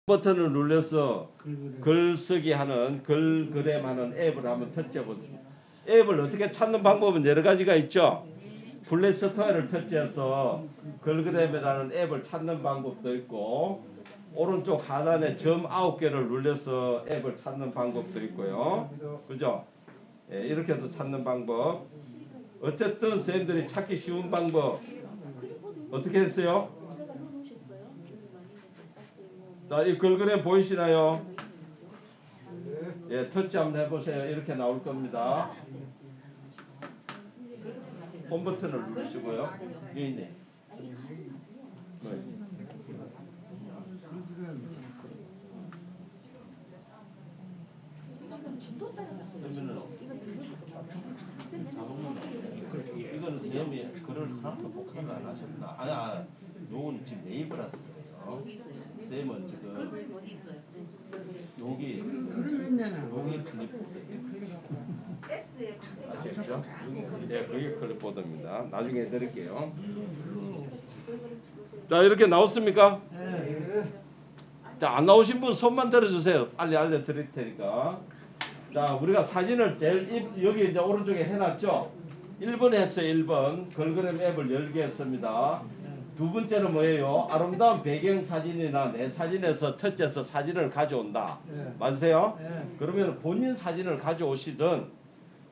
버튼을 눌러서 글쓰기 하는 글그램 하는 앱을 한번 터치해 보세요. 앱을 어떻게 찾는 방법은 여러 가지가 있죠. 플레이스토어를 터치해서 글그램이라는 앱을 찾는 방법도 있고, 오른쪽 하단에 점 9개를 눌러서 앱을 찾는 방법도 있고요. 그죠? 예, 이렇게 해서 찾는 방법. 어쨌든 선생님들이 찾기 쉬운 방법 어떻게 했어요? 자, 이 글그램 보이시나요? 예, 터치 한번 해보세요. 이렇게 나올 겁니다. 홈 버튼을 누르시고요. 여기 있네. 이거는 선생님이 글을 하나도 복사를 안 하셨구나. 요건 지금 네이버라서 그래요. 선생님은 지금 여기 클립보드. 아시겠죠? 네, 그게 클립보드입니다. 나중에 해드릴게요. 자, 이렇게 나왔습니까? 자, 안 나오신 분 손만 들어주세요. 빨리 알려드릴 테니까. 자, 우리가 사진을 제일 여기 이제 오른쪽에 해놨죠? 1번 했어요. 1번 글그램 앱을 열게 했습니다. 두 번째는 뭐예요? 아름다운 배경 사진이나 내 사진에서 터치해서 사진을 가져온다. 맞으세요? 그러면 본인 사진을 가져오시든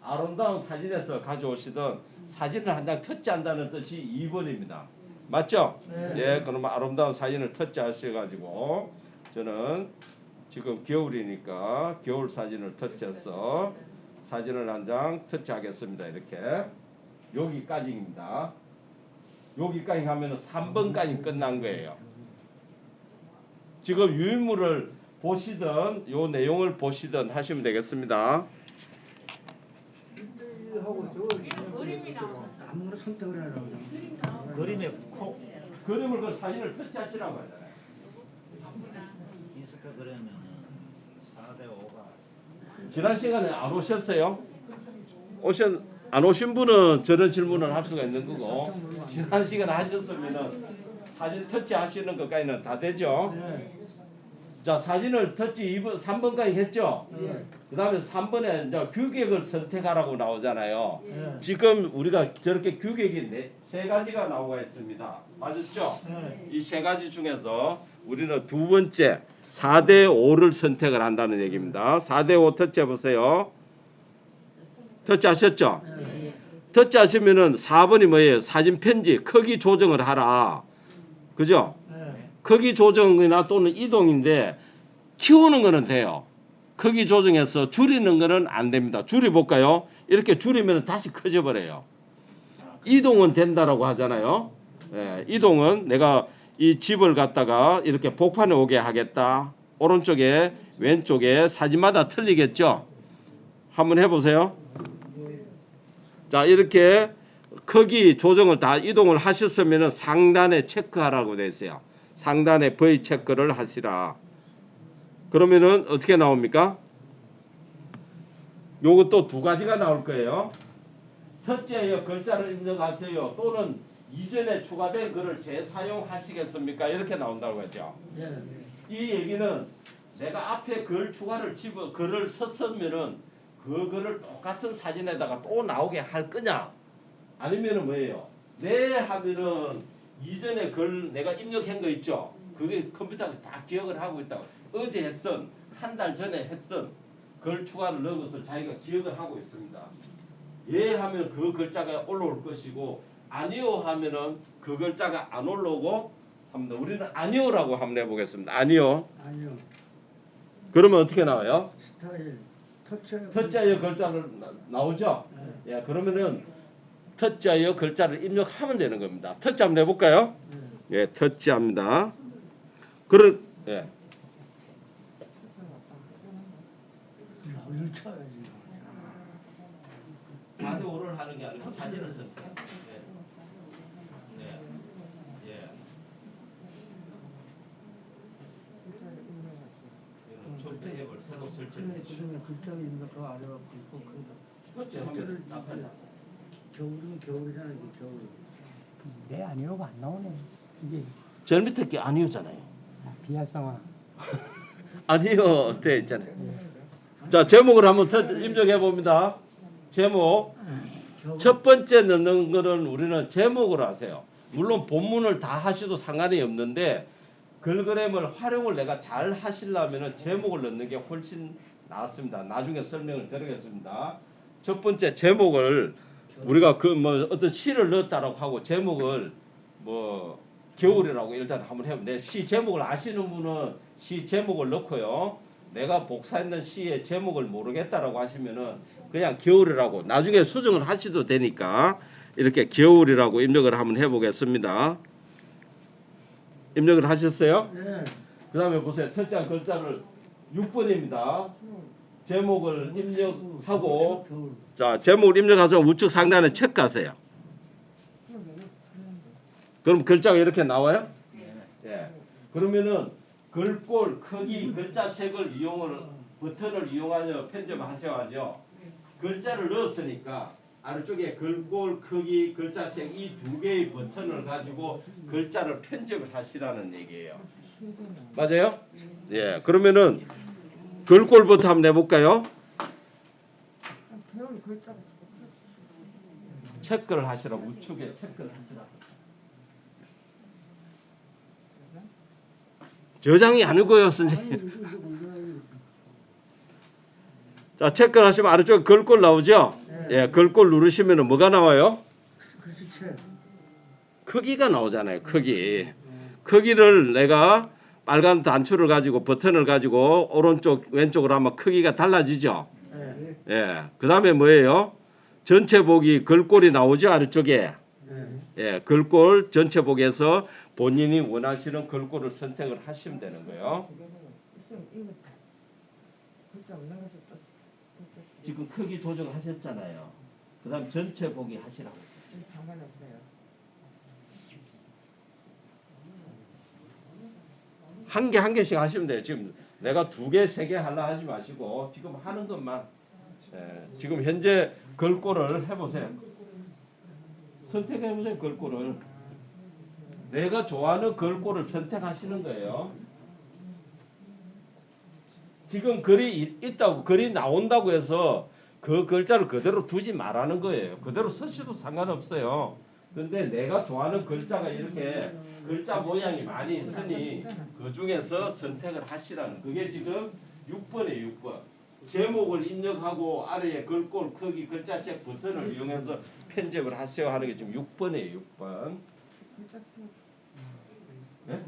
아름다운 사진에서 가져오시든 사진을 한 장 터치한다는 뜻이 2번입니다. 맞죠? 예, 그러면 아름다운 사진을 터치하셔가지고 저는 지금 겨울이니까 겨울 사진을 터치해서 사진을 한 장 터치하겠습니다. 이렇게 여기까지입니다. 여기까지 하면 3번까지 끝난 거예요. 지금 유인물을 보시든 요 내용을 보시든 하시면 되겠습니다. 아무나 선택을 하라고. 그림에 그림을 그 사진을 터치하시라고 하잖아요. 인스타 그러면은 4대 5가 지난 시간에 안 오셨어요? 안 오신 분은 저런 질문을 할 수가 있는 거고, 지난 시간에 하셨으면은 사진 터치 하시는 것까지는 다 되죠? 자, 사진을 터치 3번까지 했죠? 그 다음에 3번에 이제 규격을 선택하라고 나오잖아요. 지금 우리가 저렇게 규격이 세 가지가 나오고 있습니다. 맞았죠? 이 세 가지 중에서 우리는 두 번째 4대 5를 선택을 한다는 얘기입니다. 4대 5 터치 해보세요. 터치 하셨죠? 터치 하시면은 4번이 뭐예요? 사진 편집, 크기 조정을 하라. 그죠? 크기 조정이나 또는 이동인데 키우는 거는 돼요. 크기 조정해서 줄이는 거는 안 됩니다. 줄여볼까요? 이렇게 줄이면 다시 커져버려요. 이동은 된다라고 하잖아요. 예, 이동은 내가 이 집을 갖다가 이렇게 복판에 오게 하겠다. 오른쪽에 왼쪽에 사진마다 틀리겠죠? 한번 해보세요. 자, 이렇게 크기 조정을 다 이동을 하셨으면 상단에 체크하라고 되어 있어요. 상단에 V 체크를 하시라. 그러면은 어떻게 나옵니까? 요거 또 두 가지가 나올 거예요. 첫째요, 글자를 입력하세요. 또는 이전에 추가된 글을 재사용하시겠습니까? 이렇게 나온다고 했죠. 이 얘기는 내가 앞에 글 추가를 글을 썼으면은 그 글을 똑같은 사진에다가 또 나오게 할 거냐? 아니면은 뭐예요? 네 하면은 이전에 글 내가 입력한 거 있죠? 그게 컴퓨터가 다 기억을 하고 있다고. 어제 했던 한 달 전에 했던 글 추가를 넣은 것을 자기가 기억을 하고 있습니다. 예 하면 그 글자가 올라올 것이고 아니요 하면은 그 글자가 안 올라오고 합니다. 우리는 아니요라고 한번 해보겠습니다. 아니요. 그러면 어떻게 나와요? 스타일 터치하여 글자를 나오죠? 예, 그러면은 터치하여 글자를 입력하면 되는 겁니다. 터치 한번 해볼까요? 예, 터치합니다. 예. 쳐야지. 4대 5를 하는 게 아니고 사진을 선택해요. 예. 예. 이거는 첫 앱을 새로 설치를 해주시면 글자를 입력하고 아래가 굵고 그렇죠. 하면 나타나. 겨울은 겨울이잖아. 이게 겨울. 내 아니오가 안 나오네. 이게 제일 밑에 게 아니오잖아요. 비활성화. 아니요, 돼 있잖아요. 자, 제목을 한번 입력해 봅니다. 제목. 첫 번째 넣는 거는 우리는 제목으로 하세요. 물론 본문을 다 하셔도 상관이 없는데 글그램을 활용을 내가 잘 하시려면 제목을 넣는 게 훨씬 낫습니다. 나중에 설명을 드리겠습니다. 첫 번째 제목을 우리가 그 뭐 어떤 시를 넣었다라고 하고 제목을 뭐 겨울이라고 일단 한번 해보면 내 시 제목을 아시는 분은 시 제목을 넣고요. 내가 복사했는 시의 제목을 모르겠다라고 하시면은 그냥 겨울이라고 나중에 수정을 하셔도 되니까 이렇게 겨울이라고 입력을 한번 해보겠습니다. 입력을 하셨어요? 네. 그 다음에 보세요. 첫째 글자를 6번입니다. 제목을 입력하고 겨울. 자 제목을 입력해서 우측 상단에 체크하세요. 그럼 글자가 이렇게 나와요? 예. 그러면은 글꼴 크기 글자 색을 버튼을 이용하여 편집하셔야 하죠. 글자를 넣었으니까 아래쪽에 글꼴 크기 글자 색 이 두 개의 버튼을 가지고 글자를 편집을 하시라는 얘기예요. 맞아요? 예. 그러면은 글꼴 버튼 한번 해볼까요? 체크를 하시라고 우측에 체크를 하시라고. 저장이 아니고요, 선생님. 자, 체크를 하시면 아래쪽에 글꼴 나오죠? 예, 글꼴 누르시면 뭐가 나와요? 글씨체. 크기가 나오잖아요, 크기. 크기를 내가 빨간 단추를 가지고 버튼을 가지고 오른쪽 왼쪽으로 하면 크기가 달라지죠? 네. 예, 그 다음에 뭐예요? 전체 보기 글꼴이 나오죠, 아래쪽에. 네. 예, 글꼴 전체 보기에서 본인이 원하시는 글꼴을 선택을 하시면 되는 거예요. 지금 크기 조정하셨잖아요. 그 다음 전체 보기 하시라고. 상관없어요. 한 개씩 하시면 돼요. 지금 내가 2개, 3개 하려 하지 마시고 지금 하는 것만 지금 현재 글꼴을 해보세요. 선택해보세요. 글꼴을. 내가 좋아하는 글꼴을 선택하시는 거예요. 지금 글이 있다고 글이 나온다고 해서 그 글자를 그대로 두지 말라는 거예요. 그대로 쓰셔도 상관없어요. 근데 내가 좋아하는 글자가 이렇게 글자 모양이 많이 있으니 그 중에서 선택을 하시라는 그게 지금 6번이에요. 6번. 제목을 입력하고 아래에 글꼴 크기 글자색 버튼을 이용해서 편집을 하세요 하는 게 지금 6번이에요. 6번. 네?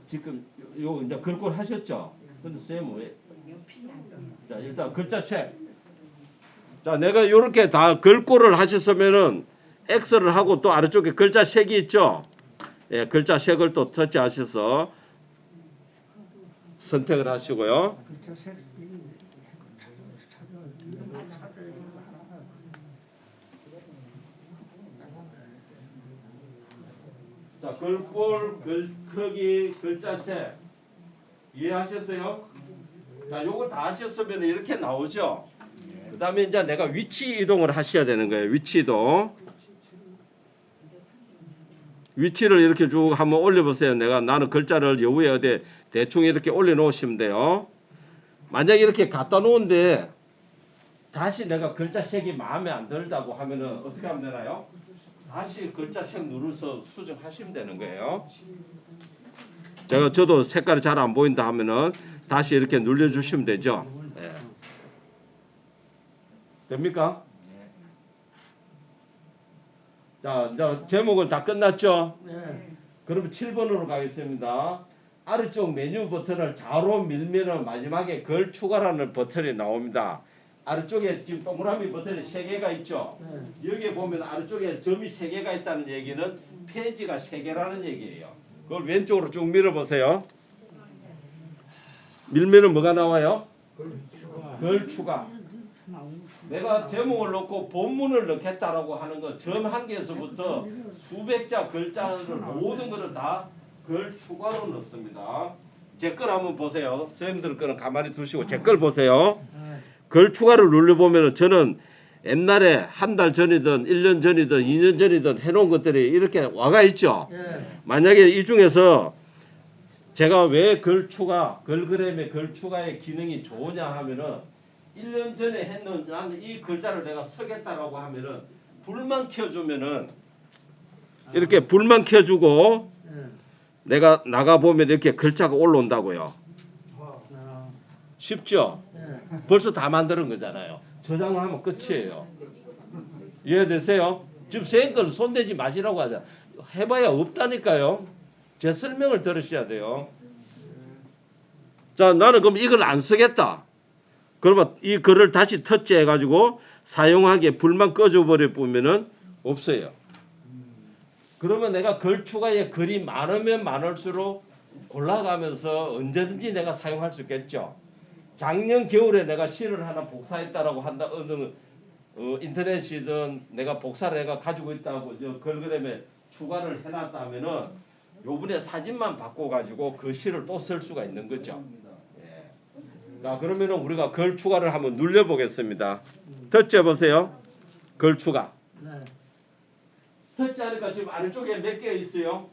지금 요 이제 글꼴 하셨죠? 근데 쌤 왜? 자 일단 글자색. 자 내가 요렇게 다 글꼴을 하셨으면은 X를 하고 또 아래쪽에 글자색이 있죠? 예, 글자색을 또 터치하셔서 선택을 하시고요. 글자색. 자 글꼴 크기 글자색 이해하셨어요? 자 요걸 다 하셨으면 이렇게 나오죠? 그 다음에 이제 내가 위치 이동을 하셔야 되는 거예요. 위치 이동. 위치를 이렇게 쭉 한번 올려보세요. 나는 글자를 여우에 어디 대충 이렇게 올려놓으시면 돼요. 만약에 이렇게 갖다 놓은데 다시 내가 글자색이 마음에 안 들다고 하면은 어떻게 하면 되나요? 다시 글자색 누르서 수정하시면 되는 거예요. 저도 색깔이 잘 안 보인다 하면은 다시 이렇게 눌러주시면 되죠. 네. 됩니까? 자, 이제 제목은 다 끝났죠? 네. 그럼 7번으로 가겠습니다. 아래쪽 메뉴 버튼을 좌로 밀면은 마지막에 글 추가라는 버튼이 나옵니다. 아래쪽에 지금 동그라미 버튼이 3개가 있죠? 네. 여기에 보면 아래쪽에 점이 3개가 있다는 얘기는 페이지가 3개라는 얘기예요. 그걸 왼쪽으로 쭉 밀어보세요. 밀면은 뭐가 나와요? 글 추가. 내가 제목을 넣고 본문을 넣겠다라고 하는 거 점 한 개에서부터 수백 자 글자를 모든 것을 다 글 추가로 넣습니다. 제 걸 한번 보세요. 선생님들 거는 가만히 두시고 제 걸 보세요. 글 추가를 눌러보면 저는 옛날에 한 달 전이든 1년 전이든 2년 전이든 해놓은 것들이 이렇게 와가 있죠. 네. 만약에 이 중에서 제가 왜 글그램의 글 추가의 기능이 좋으냐 하면은 1년 전에 했는 나는 이 글자를 내가 쓰겠다라고 하면은 불만 켜주면은 이렇게 불만 켜주고 예. 내가 나가보면 이렇게 글자가 올라온다고요. 아, 쉽죠? 예. 벌써 다 만드는 거잖아요. 저장을 하면 끝이에요. 이해되세요? 지금 생걸 손대지 마시라고 하잖아. 해봐야 없다니까요. 제 설명을 들으셔야 돼요. 자, 나는 그럼 이걸 안 쓰겠다. 그러면 이 글을 다시 터치해가지고 사용하기에 불만 꺼져버려 보면은 없어요. 그러면 내가 글 추가에 글이 많으면 많을수록 골라가면서 언제든지 내가 사용할 수 있겠죠. 작년 겨울에 내가 시를 하나 복사했다라고 한다. 인터넷이든 내가 복사를 내가 가지고 있다고 저 글그램에 추가를 해놨다면은 요번에 사진만 바꿔가지고 그 시를 또 쓸 수가 있는 거죠. 예. 자, 그러면은 우리가 글 추가를 한번 눌려보겠습니다. 터치해 보세요. 글 추가. 네. 터치하니까 지금 아래쪽에 몇 개 있어요?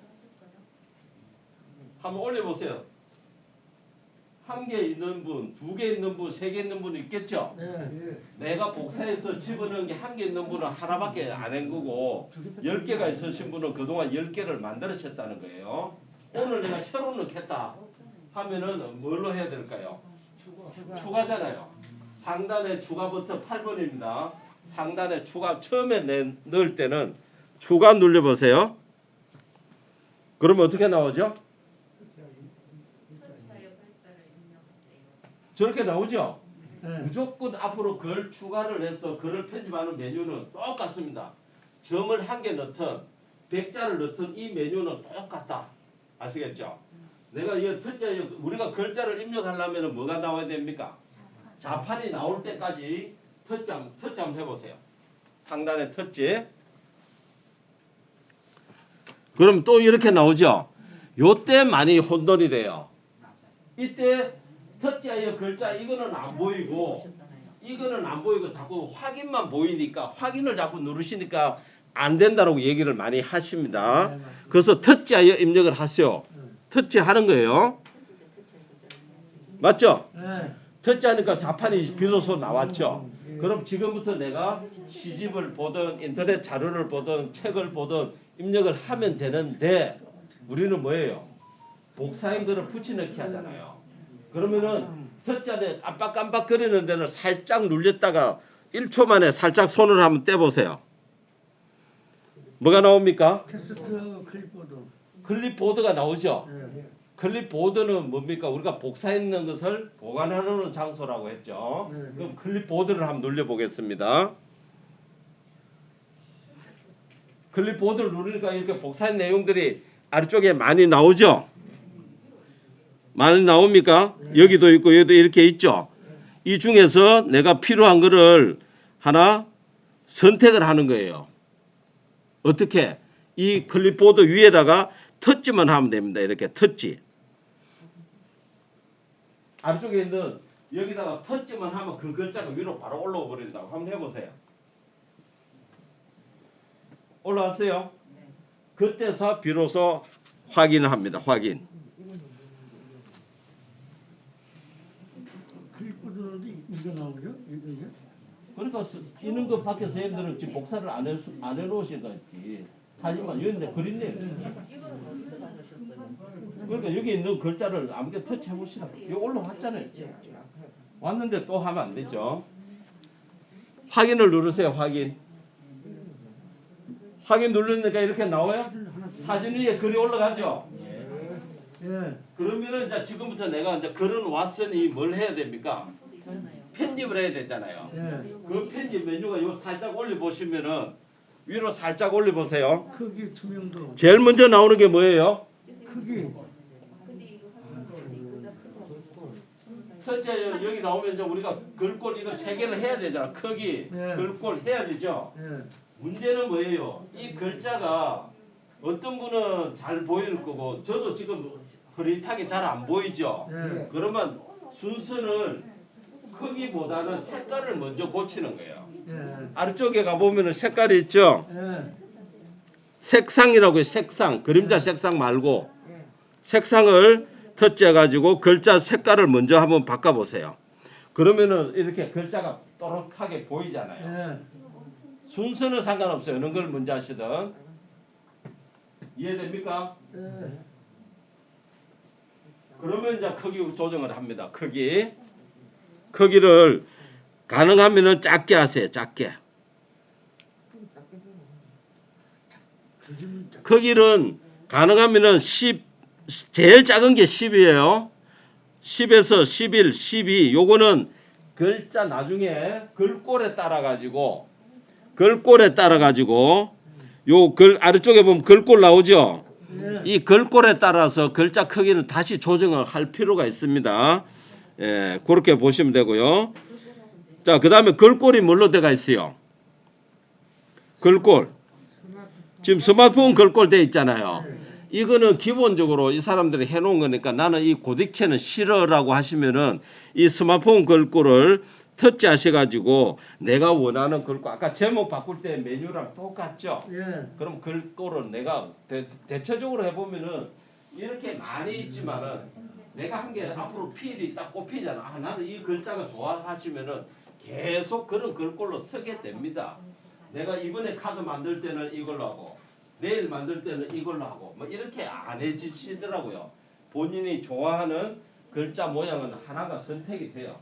한번 올려보세요. 한 개 있는 분, 두 개 있는 분, 세 개 있는 분 있겠죠? 예. 내가 복사해서 집어넣은 게 한 개 있는 분은 하나밖에 안 한 거고 10개가 있으신 분은 그동안 10개를 만들으셨다는 거예요. 오늘 내가 새로 넣겠다 하면은 뭘로 해야 될까요? 추가잖아요. 상단에 추가 버튼 8번입니다. 상단에 추가 처음에 넣을 때는 추가 눌려보세요. 그러면 어떻게 나오죠? 저렇게 나오죠? 예. 무조건 앞으로 글 추가를 해서 글을 편집하는 메뉴는 똑같습니다. 점을 한 개 넣든 100자를 넣든 이 메뉴는 똑같다. 아시겠죠? 내가 이 터치에 우리가 글자를 입력하려면 뭐가 나와야 됩니까? 자판이 나올 때까지 터치 한번 해보세요. 상단에 터치. 그럼 또 이렇게 나오죠? 요때 많이 혼돈이 돼요. 이때 터치하여 글자 이거는 안 보이고 이거는 안 보이고 자꾸 확인만 보이니까 확인을 자꾸 누르시니까 안 된다라고 얘기를 많이 하십니다. 그래서 터치하여 입력을 하세요. 터치하는 거예요. 맞죠? 예. 터치하니까 자판이 비로소 나왔죠. 그럼 지금부터 내가 시집을 보든 인터넷 자료를 보든 책을 보든 입력을 하면 되는데 우리는 뭐예요? 복사인 거를 붙여넣기 하잖아요. 그러면은 터치하되 깜빡깜빡거리는 데는 살짝 눌렸다가 1초 만에 살짝 손을 한번 떼보세요. 뭐가 나옵니까? 텍스트 클립보드. 클립보드가 나오죠. 예. 클립보드는 뭡니까? 우리가 복사했는 것을 보관하는 장소라고 했죠. 네. 그럼 클립보드를 한번 눌려보겠습니다. 클립보드를 누르니까 이렇게 복사한 내용들이 아래쪽에 많이 나오죠. 많이 나옵니까? 여기도 있고 여기도 이렇게 있죠. 이 중에서 내가 필요한 거를 하나 선택을 하는 거예요. 어떻게? 이 클립보드 위에다가 터치만 하면 됩니다. 이렇게 터치. 아래쪽에 있는 여기다가 터치만 하면 그 글자가 위로 바로 올라와 버린다고 한번 해보세요. 올라왔어요? 그때서 비로소 확인을 합니다. 확인. 클립보드도 이거 나오죠? 이게? 그러니까 있는 것 밖에서 선생님들은 지금 복사를 안 해놓으신 거지. 사진만 여기인데 그린네. 그러니까 여기 있는 글자를 아무게 터치해 보시라. 여기 올라왔잖아요. 왔는데 또 하면 안 되죠. 확인을 누르세요. 확인. 확인 누르니까 이렇게 나와요. 사진 위에 글이 올라가죠. 예. 그러면은 이제 지금부터 내가 이제 글은 왔으니 뭘 해야 됩니까? 편집을 해야 되잖아요. 예. 그 편집 메뉴가 요 살짝 올려 보시면은 위로 살짝 올려 보세요. 크기 투명도. 제일 먼저 나오는 게 뭐예요? 크기. 첫째 여기 나오면 이제 우리가 글꼴 이거 세 개를 해야 되잖아. 크기, 네. 글꼴 해야 되죠. 예. 문제는 뭐예요? 이 글자가 어떤 분은 잘 보일 거고 저도 지금 흐릿하게 잘 안 보이죠. 예. 그러면 순서는 크기보다는 색깔을 먼저 고치는 거예요. 예. 아래쪽에 가보면 색깔이 있죠. 예. 색상이라고 해요. 색상. 그림자 색상 말고 색상을 터치해 가지고 글자 색깔을 먼저 한번 바꿔 보세요. 그러면은 이렇게 글자가 또렷하게 보이잖아요. 예. 순서는 상관없어요. 어느 걸 먼저 하시든. 이해됩니까? 예. 그러면 이제 크기 조정을 합니다. 크기를 가능하면은 작게 하세요. 작게. 크기는 가능하면은 10, 제일 작은 게 10이에요. 10에서 11, 12. 요거는 글자 나중에 글꼴에 따라 가지고 요 글 아래쪽에 보면 글꼴 나오죠. 예. 이 글꼴에 따라서 글자 크기는 다시 조정을 할 필요가 있습니다. 예, 그렇게 보시면 되고요. 자, 그다음에 글꼴이 뭘로 되어 있어요? 글꼴. 지금 스마트폰 글꼴 돼 있잖아요. 이거는 기본적으로 이 사람들이 해놓은 거니까 나는 이 고딕체는 싫어라고 하시면은 이 스마트폰 글꼴을 터치하셔가지고 내가 원하는 글꼴 아까 제목 바꿀 때 메뉴랑 똑같죠? 예. 그럼 글꼴은 내가 대체적으로 해보면은 이렇게 많이 있지만은 내가 한 게 앞으로 필이 딱 꼽히잖아. 아, 나는 이 글자가 좋아 하시면은 계속 그런 글꼴로 쓰게 됩니다. 내가 이번에 카드 만들 때는 이걸로 하고 내일 만들 때는 이걸로 하고 뭐 이렇게 안 해지시더라고요. 본인이 좋아하는 글자 모양은 하나가 선택이 돼요.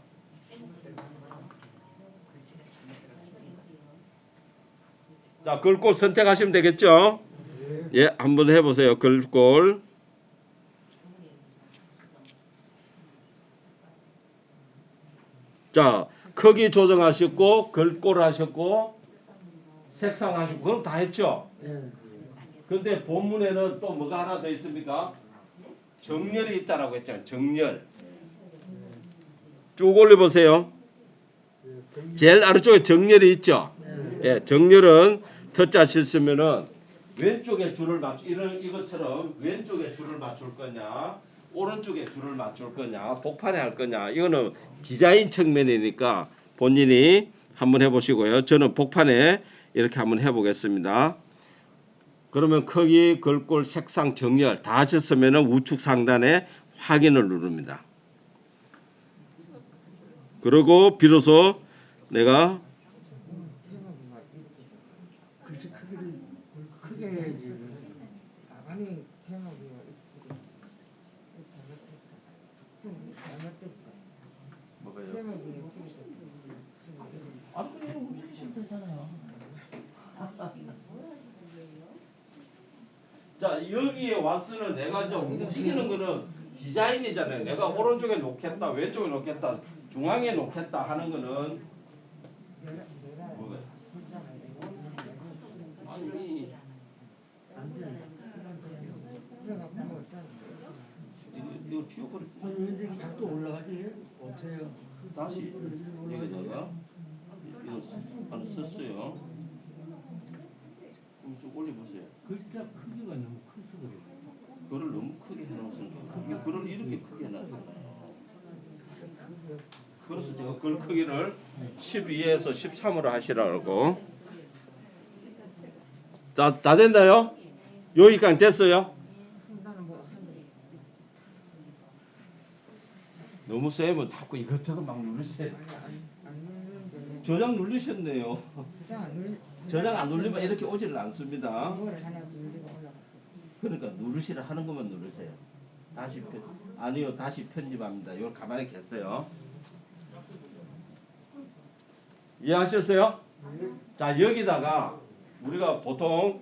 자, 글꼴 선택하시면 되겠죠? 예, 한번 해보세요. 글꼴. 자, 크기 조정하셨고 글꼴 하셨고 색상 하시고 그럼 다 했죠? 예. 근데 본문에는 또 뭐가 하나 더 있습니까? 정렬이 있다라고 했잖아요. 정렬. 쭉 올려보세요. 제일 아래쪽에 정렬이 있죠? 예, 정렬은 터치하셨으면은 왼쪽에 줄을 이것처럼 왼쪽에 줄을 맞출 거냐, 오른쪽에 줄을 맞출 거냐, 복판에 할 거냐. 이거는 디자인 측면이니까 본인이 한번 해보시고요. 저는 복판에 이렇게 한번 해보겠습니다. 그러면 크기, 글꼴, 색상, 정렬 다 하셨으면 우측 상단에 확인을 누릅니다. 그리고 비로소 내가 글씨 크기를 크게 해야지. 아니 제목이 뭐가요? 제목이 아, 그냥 움직이시면 되잖아요. 자, 여기에 왔으면 내가 이제 움직이는 거는 디자인이잖아요. 내가 오른쪽에 놓겠다, 왼쪽에 놓겠다, 중앙에 놓겠다 하는 거는 뭐가요? 아니, 이거 지워버려. 아니 왜 이렇게 자꾸 올라가지? 어때요? 다시 여기다가 이거 하나 썼어요. 그럼 좀 올려보세요. 글자 크기가 너무 커서 그래. 글을 너무 크게 해놓으니까 글을 이렇게 크게 해놨잖아요. 그래서 제가 글 크기를 12에서 13으로 하시라고. 다 된다요? 여기까지 됐어요? 너무 세면 자꾸 이것저것 막 누르세요. 저장 누르셨네요. 저장 안 누르면 이렇게 오지를 않습니다. 그러니까 누르시라 하는 것만 누르세요. 아니요, 다시 편집합니다. 이걸 가만히 계세요. 이해하셨어요? 자, 여기다가 우리가 보통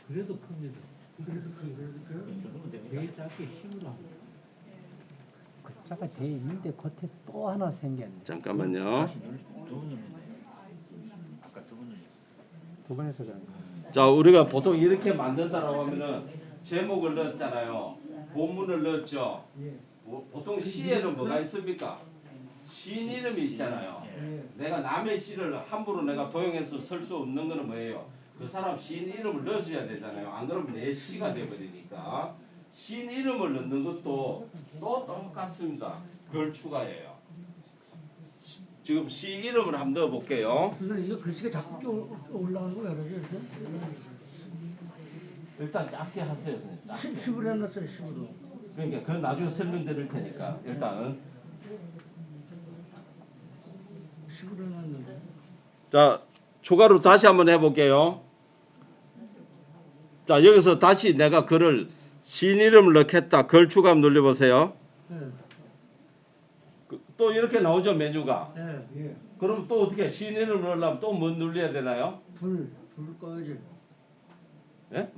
그래도 큽니다. 그래도 되게 작게 힘으로. 글자가 돼 있는데 겉에 또 하나 생겼네. 잠깐만요. 두번 눌렀네. 아까 두번 눌렀어. 두 번 해서 그런 자, 우리가 보통 이렇게 만든다라고 하면은 제목을 넣었잖아요. 본문을 넣었죠. 보통 시에는 뭐가 있습니까? 시인 이름이 있잖아요. 내가 남의 시를 함부로 내가 도용해서 쓸 수 없는 거는 뭐예요? 그 사람 시인 이름을 넣어줘야 되잖아요. 안 그러면 내 시가 돼버리니까. 시인 이름을 넣는 것도 또 똑같습니다. 글 추가예요. 지금 시 이름을 한번 넣어볼게요. 선생님 이거 글씨가 자꾸 올라가는 거야 이렇게? 일단 작게 하세요, 선생님. 작게. 10으로 해놨어요 10으로. 그러니까 그건 나중에 설명드릴 테니까 일단은 자 추가로 다시 한번 해볼게요. 자 여기서 다시 내가 글을 시인 이름을 넣겠다. 글 추가 눌러보세요. 또 이렇게 나오죠 메뉴가. 예. 그럼 또 어떻게 시인 이름을 넣으려면 또 뭐 눌러야 되나요? 불 꺼야지. 예?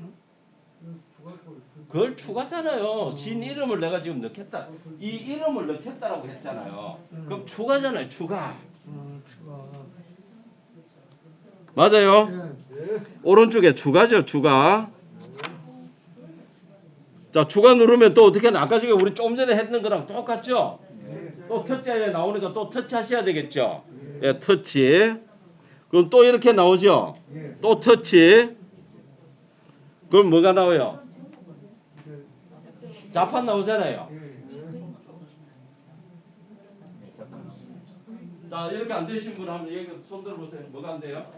그걸 추가잖아요. 시인 이름을 내가 지금 넣겠다. 이 이름을 넣겠다라고 했잖아요. 그럼 추가잖아요. 추가. 추가. 맞아요. 오른쪽에 추가죠. 추가. 자 추가 누르면 또 어떻게 하나? 아까 전에 우리 조금 전에 했는 거랑 똑같죠? 또 터치에 나오니까 또 터치하셔야 되겠죠? 예, 터치. 그럼 또 이렇게 나오죠? 또 터치. 그럼 뭐가 나와요? 자판 나오잖아요. 자 이렇게 안 되신 분 하면 여기 손 들어보세요. 뭐가 안 돼요?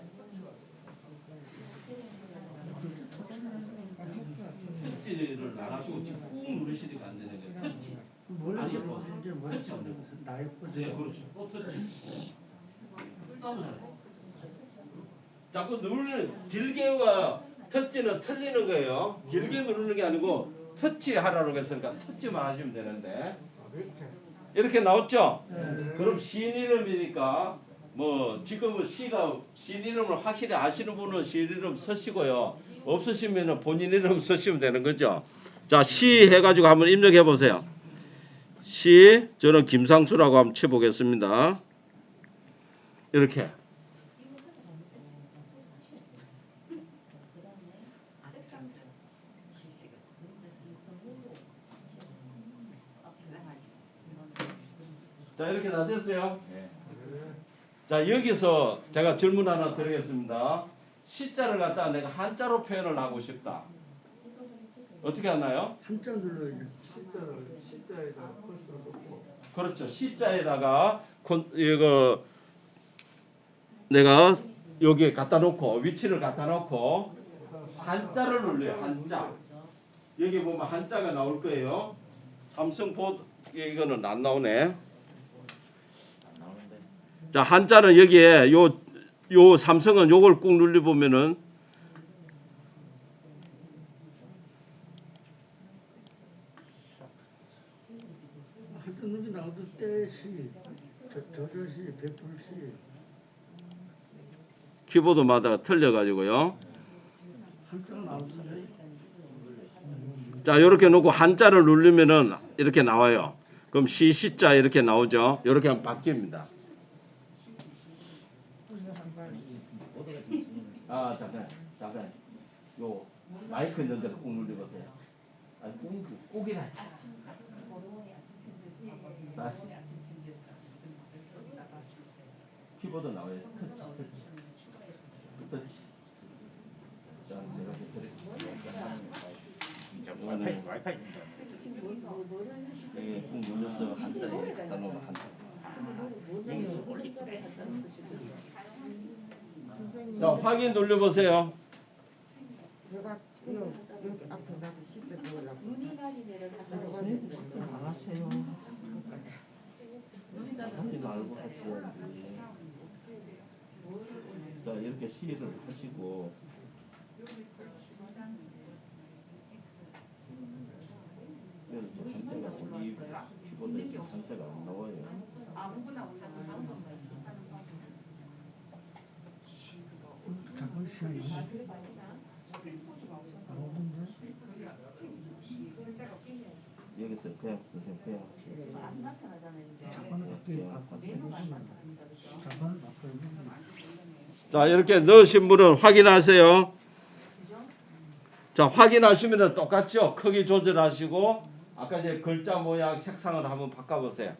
터치를 안 하시고 지금 꾹 누르시니까 안 되는 거예요. 터치. 아니 터치 안 되고. 네 그렇죠. 또 터치. 자꾸 누르는 길게와 터치는 틀리는 거예요. 길게 누르는 게 아니고 터치 하라고 했으니까 터치만 하시면 되는데 이렇게 나왔죠? 그럼 시인 이름이니까 뭐 지금은 시가 시인 이름을 확실히 아시는 분은 시인 이름 쓰시고요. 없으시면 본인 이름 쓰시면 되는 거죠. 자, 시 해가지고 한번 입력해 보세요. 시 저는 김상수라고 한번 쳐보겠습니다. 이렇게. 자 이렇게 다 됐어요. 자 여기서 제가 질문 하나 드리겠습니다. 시자를 갖다가 내가 한자로 표현을 하고 싶다. 어떻게 하나요? 한자 눌러야지. 시자에다 콜수를 넣고. 그렇죠. 시자에다가 이거 내가 여기에 갖다 놓고 위치를 갖다 놓고 한자를 눌러요. 한자. 여기 보면 한자가 나올 거예요. 삼성 보드 이거는 안 나오네. 자 한자는 여기에 요 삼성은 요걸 꾹 눌러 보면은 한자 누르기 나오도 때시, 저저시, 백불시. 키보드마다 틀려가지고요. 한자가 나오던데. 자 이렇게 놓고 한자를 누르면은 이렇게 나와요. 그럼 시자 이렇게 나오죠. 이렇게 하면 바뀝니다. 아 잠깐 요 마이크 있는 데로 꾹 눌러보세요. 아 꾹이라 다시 키보드 나와요. 터치. 자 제가 와이파이 예, 꾹 눌러서 한자에 갖다 놓으면 한자. 여기서 올리. 자 확인 눌러보세요. 제가 여기 앞에 나도 시자 적으려고. 안 하세요. 하지 말고 하셔야지. 자 이렇게 시를 하시고 그래서 한자가 우리 키보드에서 한자가 안 나와요. 잠깐 시간이. 여기서 그냥 선생님 그냥 잠깐은 바꿔야 자 이렇게 넣으신 분은 확인하세요. 자 확인하시면 똑같죠. 크기 조절하시고 아까 이제 글자 모양 색상을 한번 바꿔보세요.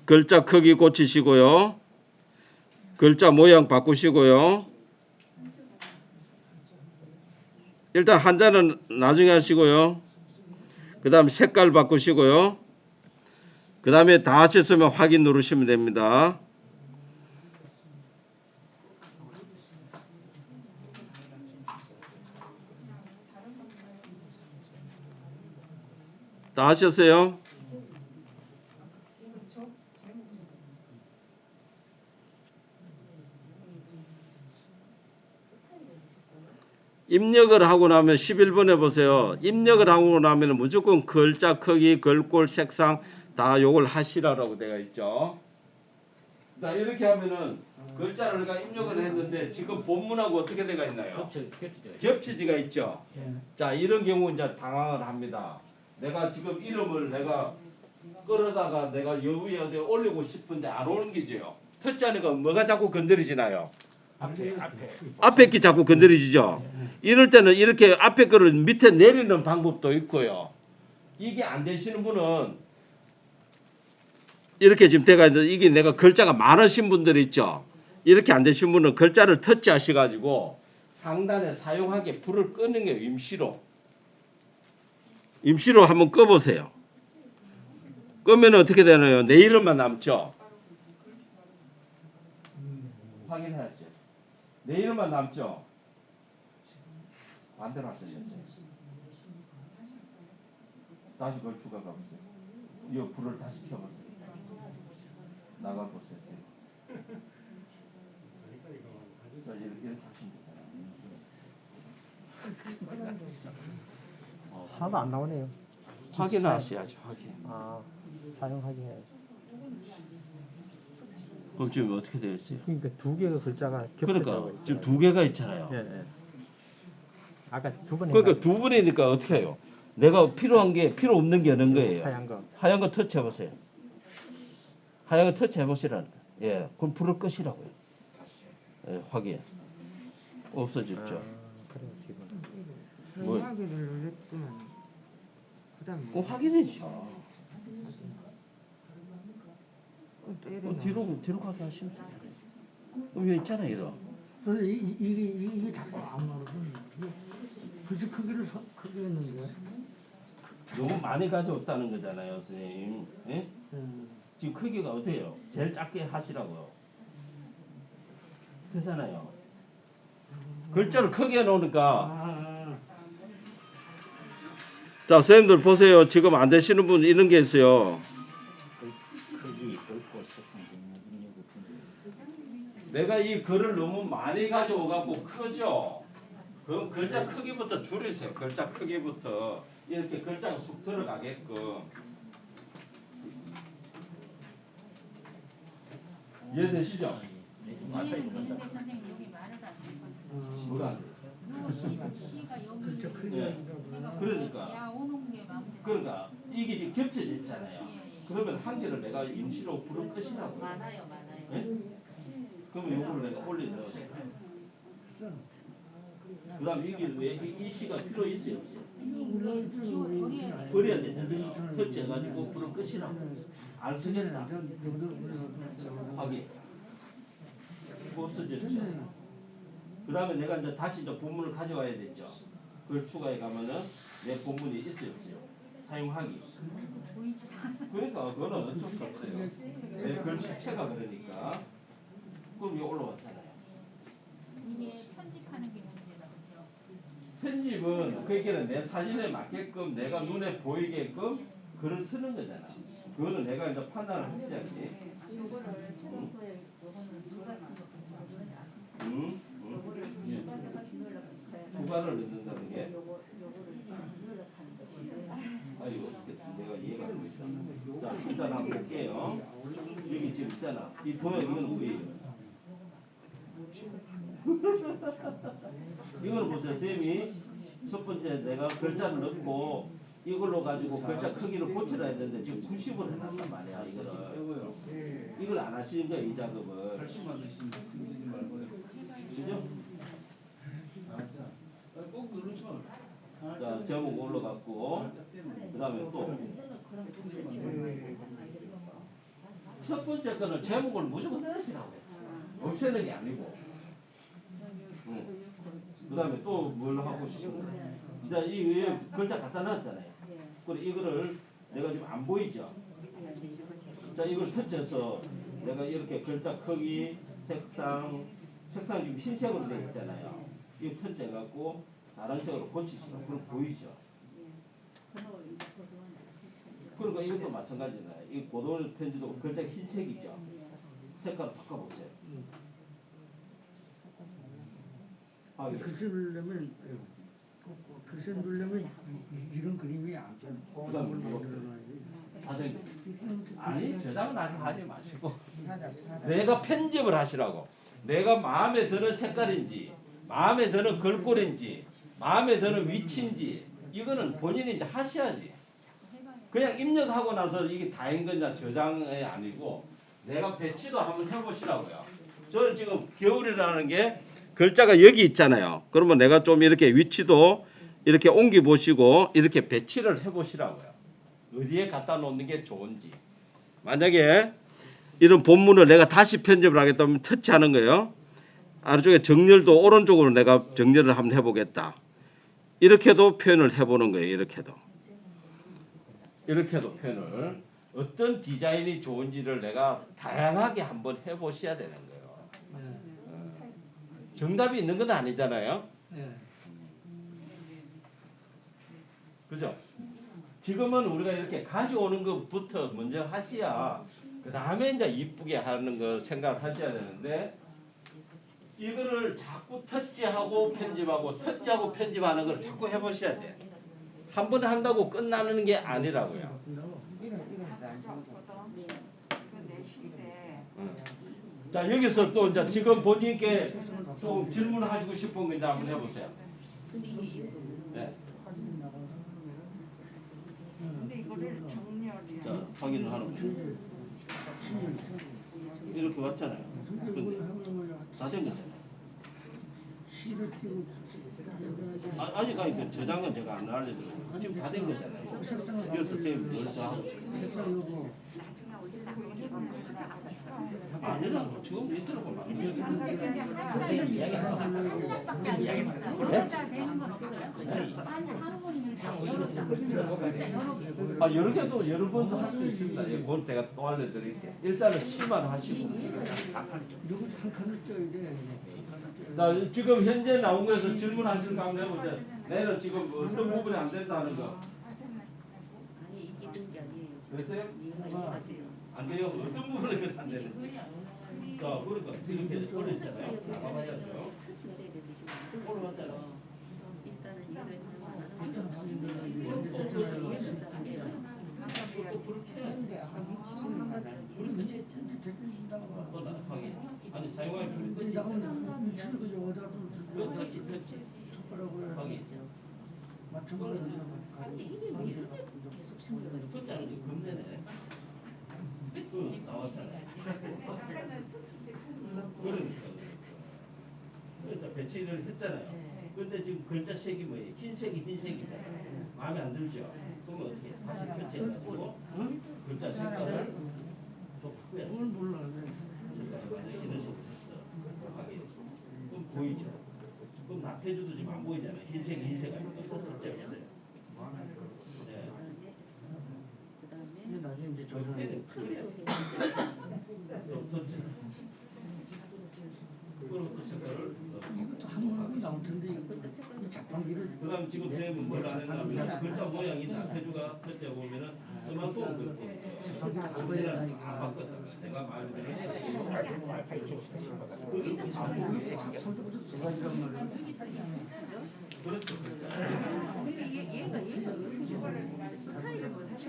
글자 크기 고치시고요. 글자 모양 바꾸시고요. 일단 한자는 나중에 하시고요. 그 다음에 색깔 바꾸시고요. 그 다음에 다 하셨으면 확인 누르시면 됩니다. 다 하셨어요? 입력을 하고 나면 11번에 보세요. 입력을 하고 나면 무조건 글자 크기, 글꼴, 색상 다 요걸 하시라고 되어 있죠. 자, 이렇게 하면은 글자를 내가 입력을 했는데 지금 본문하고 어떻게 되어 있나요? 겹치지가 있죠. 예. 자, 이런 경우 이제 당황을 합니다. 내가 지금 이름을 내가 끌어다가 내가 여기에 어디 올리고 싶은데 안 옮기죠. 터치하니까 뭐가 자꾸 건드리지나요? 앞에 게 자꾸 건드리지죠. 이럴 때는 이렇게 앞에 거를 밑에 내리는 방법도 있고요. 이게 안 되시는 분은 이렇게 지금 돼가 있는데 이게 내가 글자가 많으신 분들 있죠. 이렇게 안 되신 분은 글자를 터치하셔가지고 상단에 사용하게 불을 끄는 게 임시로 한번 꺼보세요. 끄면 어떻게 되나요? 내 이름만 남죠. 확인하셨죠? 내 이름만 남죠. 반대로 하셨어요. 다시 그걸 추가 가보세요. 이 불을 다시 켜보세요. 나가보세요. 자, 이렇게 하시면 되잖아요. 하나도 안 나오네요. 확인하셔야죠. 확인. 아, 사용하게 해야지. 그럼 지금 어떻게 되어 있어요? 그러니까 두 개가 글자가 겹쳐져 그러니까 있어요. 지금 두 개가 있잖아요. 예, 예. 아까 두 번 그러니까 두 분이니까 어떻게 해요? 내가 필요한 게 필요 없는 게 없는 거예요. 하얀 거. 터치해 보세요. 하얀 거 터치해 보시라는 거. 예, 그럼 불을 끄시라고요. 예, 확인. 없어졌죠. 그래요, 지금. 뭐- 사용하기를 눌렀더만 그다음 그럼 확인이죠. 때리나. 뒤로 가게 하시면 되잖아요. 그럼 여기 있잖아요, 이거. 선생님, 이게 자꾸 안 나오거든요. 글씨 크기를 크게 했는데. 너무 많이 가져왔다는 거잖아요, 선생님. 예? 지금 크기가 어때요? 제일 작게 하시라고요. 되잖아요. 글자를 크게 해놓으니까. 자, 선생님들 보세요. 지금 안 되시는 분 이런 게 있어요. 내가 이 글을 너무 많이 가져오갖고 크죠? 그럼 글자 크기부터 줄이세요. 글자 크기부터. 이렇게 글자가 쑥 들어가게끔. 이해되시죠? 이해는 되는데 선생님 여기 말을 안 해요. 뭐가 안 돼요? 시가 여기 글자 크기. 예. 그러니까. 야 오는 게 마음대로. 그러니까 이게 지금 겹쳐져 있잖아요. 그러면 한 개를 내가 임시로 불을 끄시라고요. 많아요. 예? 그러면 요거를 내가 올려 넣으세요. 그 다음 이게 이 시가 필요 있어요? 없어요? 이거 지워버려야 돼요. 버려야 되잖아요. 터치해가지고 불을 끄시라고. 안 쓰겠다. 확인. 없어졌죠. 그 다음에 내가 이제 다시 이제 본문을 가져와야 되죠. 그걸 추가해 가면은 내 본문이 있어요, 없어요? 사용하기. 그러니까 그거는 어쩔 수 없어요. 내 글씨체가 그러니까. 그럼 이거 올라왔잖아요. 이게 편집하는 게 문제다, 그죠? 편집은 그러니까 내 사진에 맞게끔 내가 눈에 보이게끔 글을 쓰는 거잖아. 그거는 내가 이제 판단을 했어야지. 요거를 최종표에 요거는 누가 쓴 거? 응? 추가를 넣는다는 게. 아니 어떻게 내가 이해가 안 되죠. 자, 일단 한번 볼게요. 여기 지금 있잖아. 이 도형 이거는 뭐예요? 이거는 보세요. 쌤이 첫 번째 내가 글자를 넣고 이걸로 가지고 글자 크기를 고치라 했는데 지금 90을 해놨단 말이야. 이걸 안 하시는 거야, 이 작업을. 그죠? 꼭 누르죠. 자, 제목 올라갔고 그 다음에 또 첫 번째 거는 제목을 무조건 넣으시라고 했지. 없애는 게 아니고. 그 다음에 또 뭘 하고 싶은데. 자, 이 위에 글자 갖다 놨잖아요. 그리고 이거를 내가 지금 안 보이죠? 자, 이걸 터치해서 내가 이렇게 글자 크기, 색상이 지금 흰색으로 되어 있잖아요. 이거 터치해갖고 다른 색으로 고치시면 그럼 보이죠? 그러니까 이것도 마찬가지네. 이 고도를 편지도 글자 흰색이죠. 색깔 바꿔보세요. 확인. 글씨 누르려면 글씨 누르려면 이런 그림이 안 돼. 그다음 뭐 자생 아니 저장은 아직 하지 마시고 내가 편집을 하시라고. 내가 마음에 드는 색깔인지 마음에 드는 글꼴인지 마음에 드는 위치인지 이거는 본인이 이제 하셔야지. 그냥 입력하고 나서 이게 다인 거냐 저장이 아니고 내가 배치도 한번 해보시라고요. 저는 지금 겨울이라는 게 글자가 여기 있잖아요. 그러면 내가 좀 이렇게 위치도 이렇게 옮겨 보시고 이렇게 배치를 해보시라고요. 어디에 갖다 놓는 게 좋은지. 만약에 이런 본문을 내가 다시 편집을 하겠다면 터치하는 거예요. 아래쪽에 정렬도 오른쪽으로 내가 정렬을 한번 해보겠다. 이렇게도 표현을 해보는 거예요. 이렇게도 표현을 어떤 디자인이 좋은지를 내가 다양하게 한번 해보셔야 되는 거예요. 정답이 있는 건 아니잖아요. 네. 그죠? 지금은 우리가 이렇게 가져오는 것부터 먼저 하셔야 그 다음에 이제 이쁘게 하는 거 생각하셔야 되는데 이거를 자꾸 터치하고 편집하고 터치하고 편집하는 걸 자꾸 해보셔야 돼. 한 번에 한다고 끝나는 게 아니라고요. 자 여기서 또 이제 지금 본인께 또 질문하시고 싶은 거 이제 한번 해보세요. 네. 근데 이거를 정렬이야. 자 확인을 하는 거예요. 이렇게 왔잖아요. 근데 다 된 거잖아요. 시를 띄고 아직 그 저장은 제가 안 알려드려요. 지금 다 된 거잖아요. 여기서 선생님 뭘더 하고 싶어요? 아니라 지금 있더라고. 아 여러 개도 여러 번도 할 수 있습니다. 예, 그건 제가 또 알려드릴게요. 일단은 시만 하시고. 이거 한 칸을 쪄야 돼. 자 지금 현재 나온 거에서 질문하시는 거 한번 해보세요. 내는 지금 어떤 부분이 안 된다는 거. 아니 이게 그런 게 아니에요. 됐어요? 이해가 안 돼요. 어떤 부분이 안 되는지. 자 그러니까 이렇게 올렸잖아요. 나가봐야죠. 터치가 돼야 되는데 지금 안 되고 올라갔잖아요. 일단은 이해를 해서 안 하는 또 그렇게 불이 그치? 또 확인. 아니 사용할 불이 그치? 그 터치. 확인. 계속 생겨가지고 숫자는 이거 금대네. 나왔잖아요. 그러니까 배치를 했잖아요. 근데 지금 글자 색이 뭐예요? 흰색이잖아요. 마음에 안 들죠? 그러면 어떻게 다시 설치해가지고 글자 색깔을 좀 바꿔야 돼. 그건 몰라. 색깔을 만약에 이런 식으로 했어. 확인. 그럼 보이죠? 그럼 나태주도 지금 안 보이잖아요. 흰색 아니고 또 터치 없어요. 네. 이게 나중에 이제 그때는 크게 좀 터치. 그럼 또 색깔을 이것도 한번 나올 텐데 이 자판기를 그 다음 지금 선생님은 뭘 안 했냐면 글자 모양이 나태주가 터치해 보면은 스마트폰 글꼴 거기를 안 바꿨다. 내가 마음에 들어. 그게 두 가지란 말이야. 그렇죠.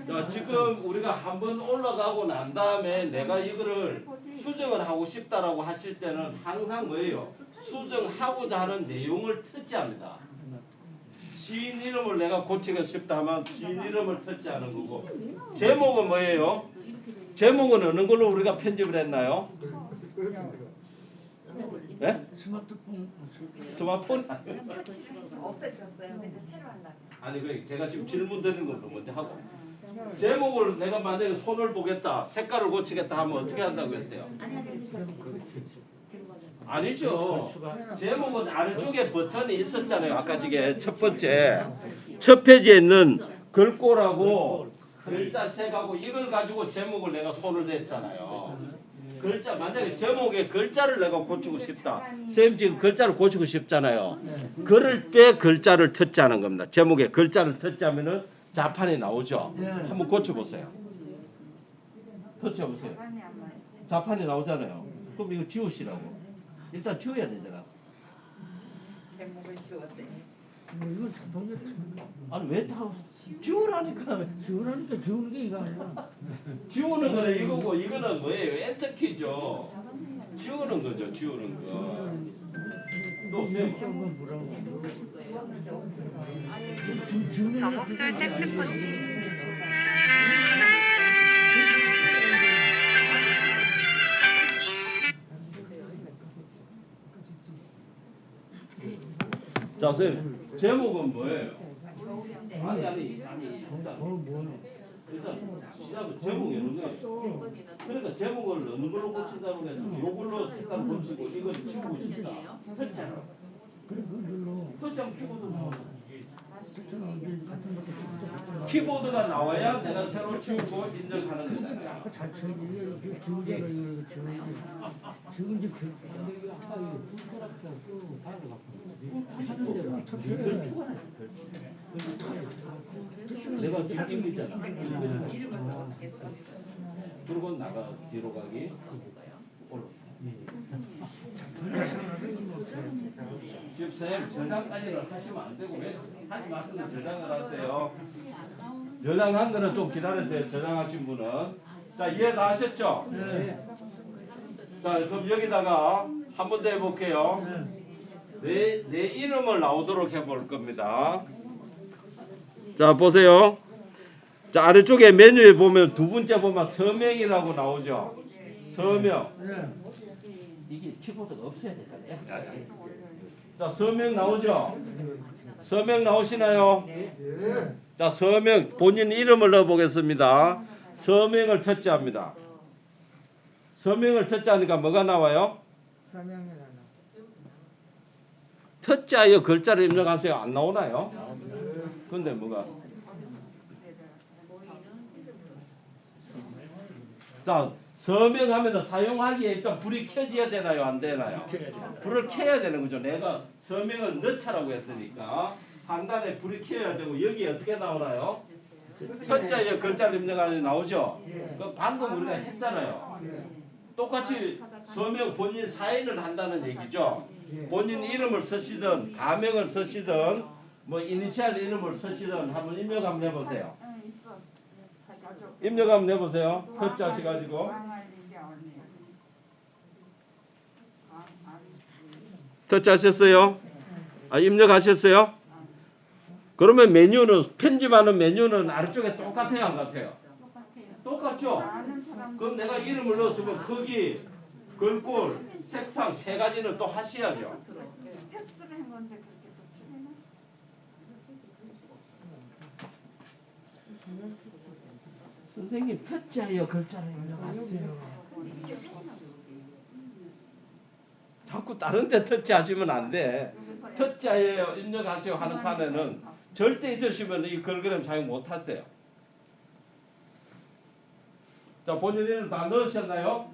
얘가 자 지금 우리가 한번 올라가고 난 다음에 내가 이거를 수정을 하고 싶다라고 하실 때는 항상 뭐예요? 수정하고자 하는 내용을 터치합니다. 시인 이름을 내가 고치고 싶다 하면 시인 이름을 터치하는 거고 제목은 뭐예요? 제목은 어느 걸로 우리가 편집을 했나요? 네? 스마트폰 아니에요? 없애졌어요. 근데 새로 한다고. 아니 그 제가 지금 질문 드리는 걸로 먼저 하고 제목을 내가 만약에 손을 보겠다 색깔을 고치겠다 하면 어떻게 한다고 했어요? 아니죠. 제목은 아래쪽에 버튼이 있었잖아요. 아까 저게 첫 번째 첫 페이지에 있는 글꼴하고 글자 색하고 이걸 가지고 제목을 내가 손을 댔잖아요. 글자 만약에 제목에 글자를 내가 고치고 싶다. 선생님 지금 글자를 고치고 싶잖아요. 그럴 때 글자를 터치하는 겁니다. 제목에 글자를 터치하면은 자판이 나오죠. 네. 한번 고쳐보세요. 터치해보세요. 자판이 안 맞지. 자판이 나오잖아요. 그럼 이거 지우시라고. 일단 지워야 되잖아. 제목을 지웠대. 이거 동네 아니 왜 다 지우라니까. 지우라니까 지우는 게 이거 아니야. 지우는 거는 이거고 이거는 뭐예요? 엔터키죠. 지우는 거죠. 지우는 거. 또 쌤. 정옥술 색스폰지 자, 쌤. 제목은 뭐예요? 아니 일단 시작은 제목이 어느 거예요? 그러니까 제목을 어느 걸로 고친다고 해서 요걸로 색깔 고치고 이걸 지우고 싶다. 터치하라고. 그래 그걸로 터치하면 키보드 나와. 키보드가 나와야 내가 새로 지우고 인정하는 거잖아요. 잘 쳐야지. 이거 지우잖아 이거 지우지. 지금 이제 그 내가 아까 이 손가락도 또 하는 대로 터치를 내가 지금 임기잖아. 그리고 나가 뒤로 가기 올라. 지금 쌤 저장까지는 하시면 안 되고 왜 하지 마시는 저장을 하세요. 저장한 거는 좀 기다리세요. 저장하신 분은. 자 이해 다 하셨죠? 네. 자 그럼 여기다가 한 번 더 해볼게요. 내 이름을 나오도록 해볼 겁니다. 자 보세요. 자 아래쪽에 메뉴에 보면 두 번째 보면 서명이라고 나오죠. 서명. 이게 키보드가 없어야 되잖아요. 자 서명 나오죠. 서명 나오시나요? 자 서명 본인 이름을 넣어보겠습니다. 서명을 첫째합니다. 서명을 첫째하니까 뭐가 나와요? 서명이라나. 첫째하여 글자를 입력하세요. 안 나오나요? 근데 뭐가? 자 서명하면 사용하기에 일단 불이 켜져야 되나요? 안 되나요? 불을 켜야 되는 거죠. 내가 서명을 넣자라고 했으니까 상단에 불이 켜야 되고 여기에 어떻게 나오나요? 첫째에 글자를 입력하는 나오죠. 그 방금 우리가 했잖아요. 똑같이 서명 본인 사인을 한다는 얘기죠. 본인 이름을 쓰시든 가명을 쓰시든 뭐 이니셜 이름을 쓰시든 한번 입력 한번 해보세요. 입력 한번 해보세요. 터치 하셔가지고 터치 하셨어요? 아 입력하셨어요? 그러면 메뉴는 편집하는 메뉴는 아래쪽에 똑같아요 안 같아요? 똑같죠? 그럼 내가 이름을 넣었으면 거기 글꼴 색상 세 가지는 또 하셔야죠. 패스를 한 건데 그렇게 또 틀리나? 선생님 터치하여 글자를 입력하세요. 자꾸 다른 데 터치하시면 안 돼. 터치하여 입력하세요 하는 칸에는 절대 잊으시면 이 글그램 사용 못 하세요. 자 본인 이름 다 넣으셨나요?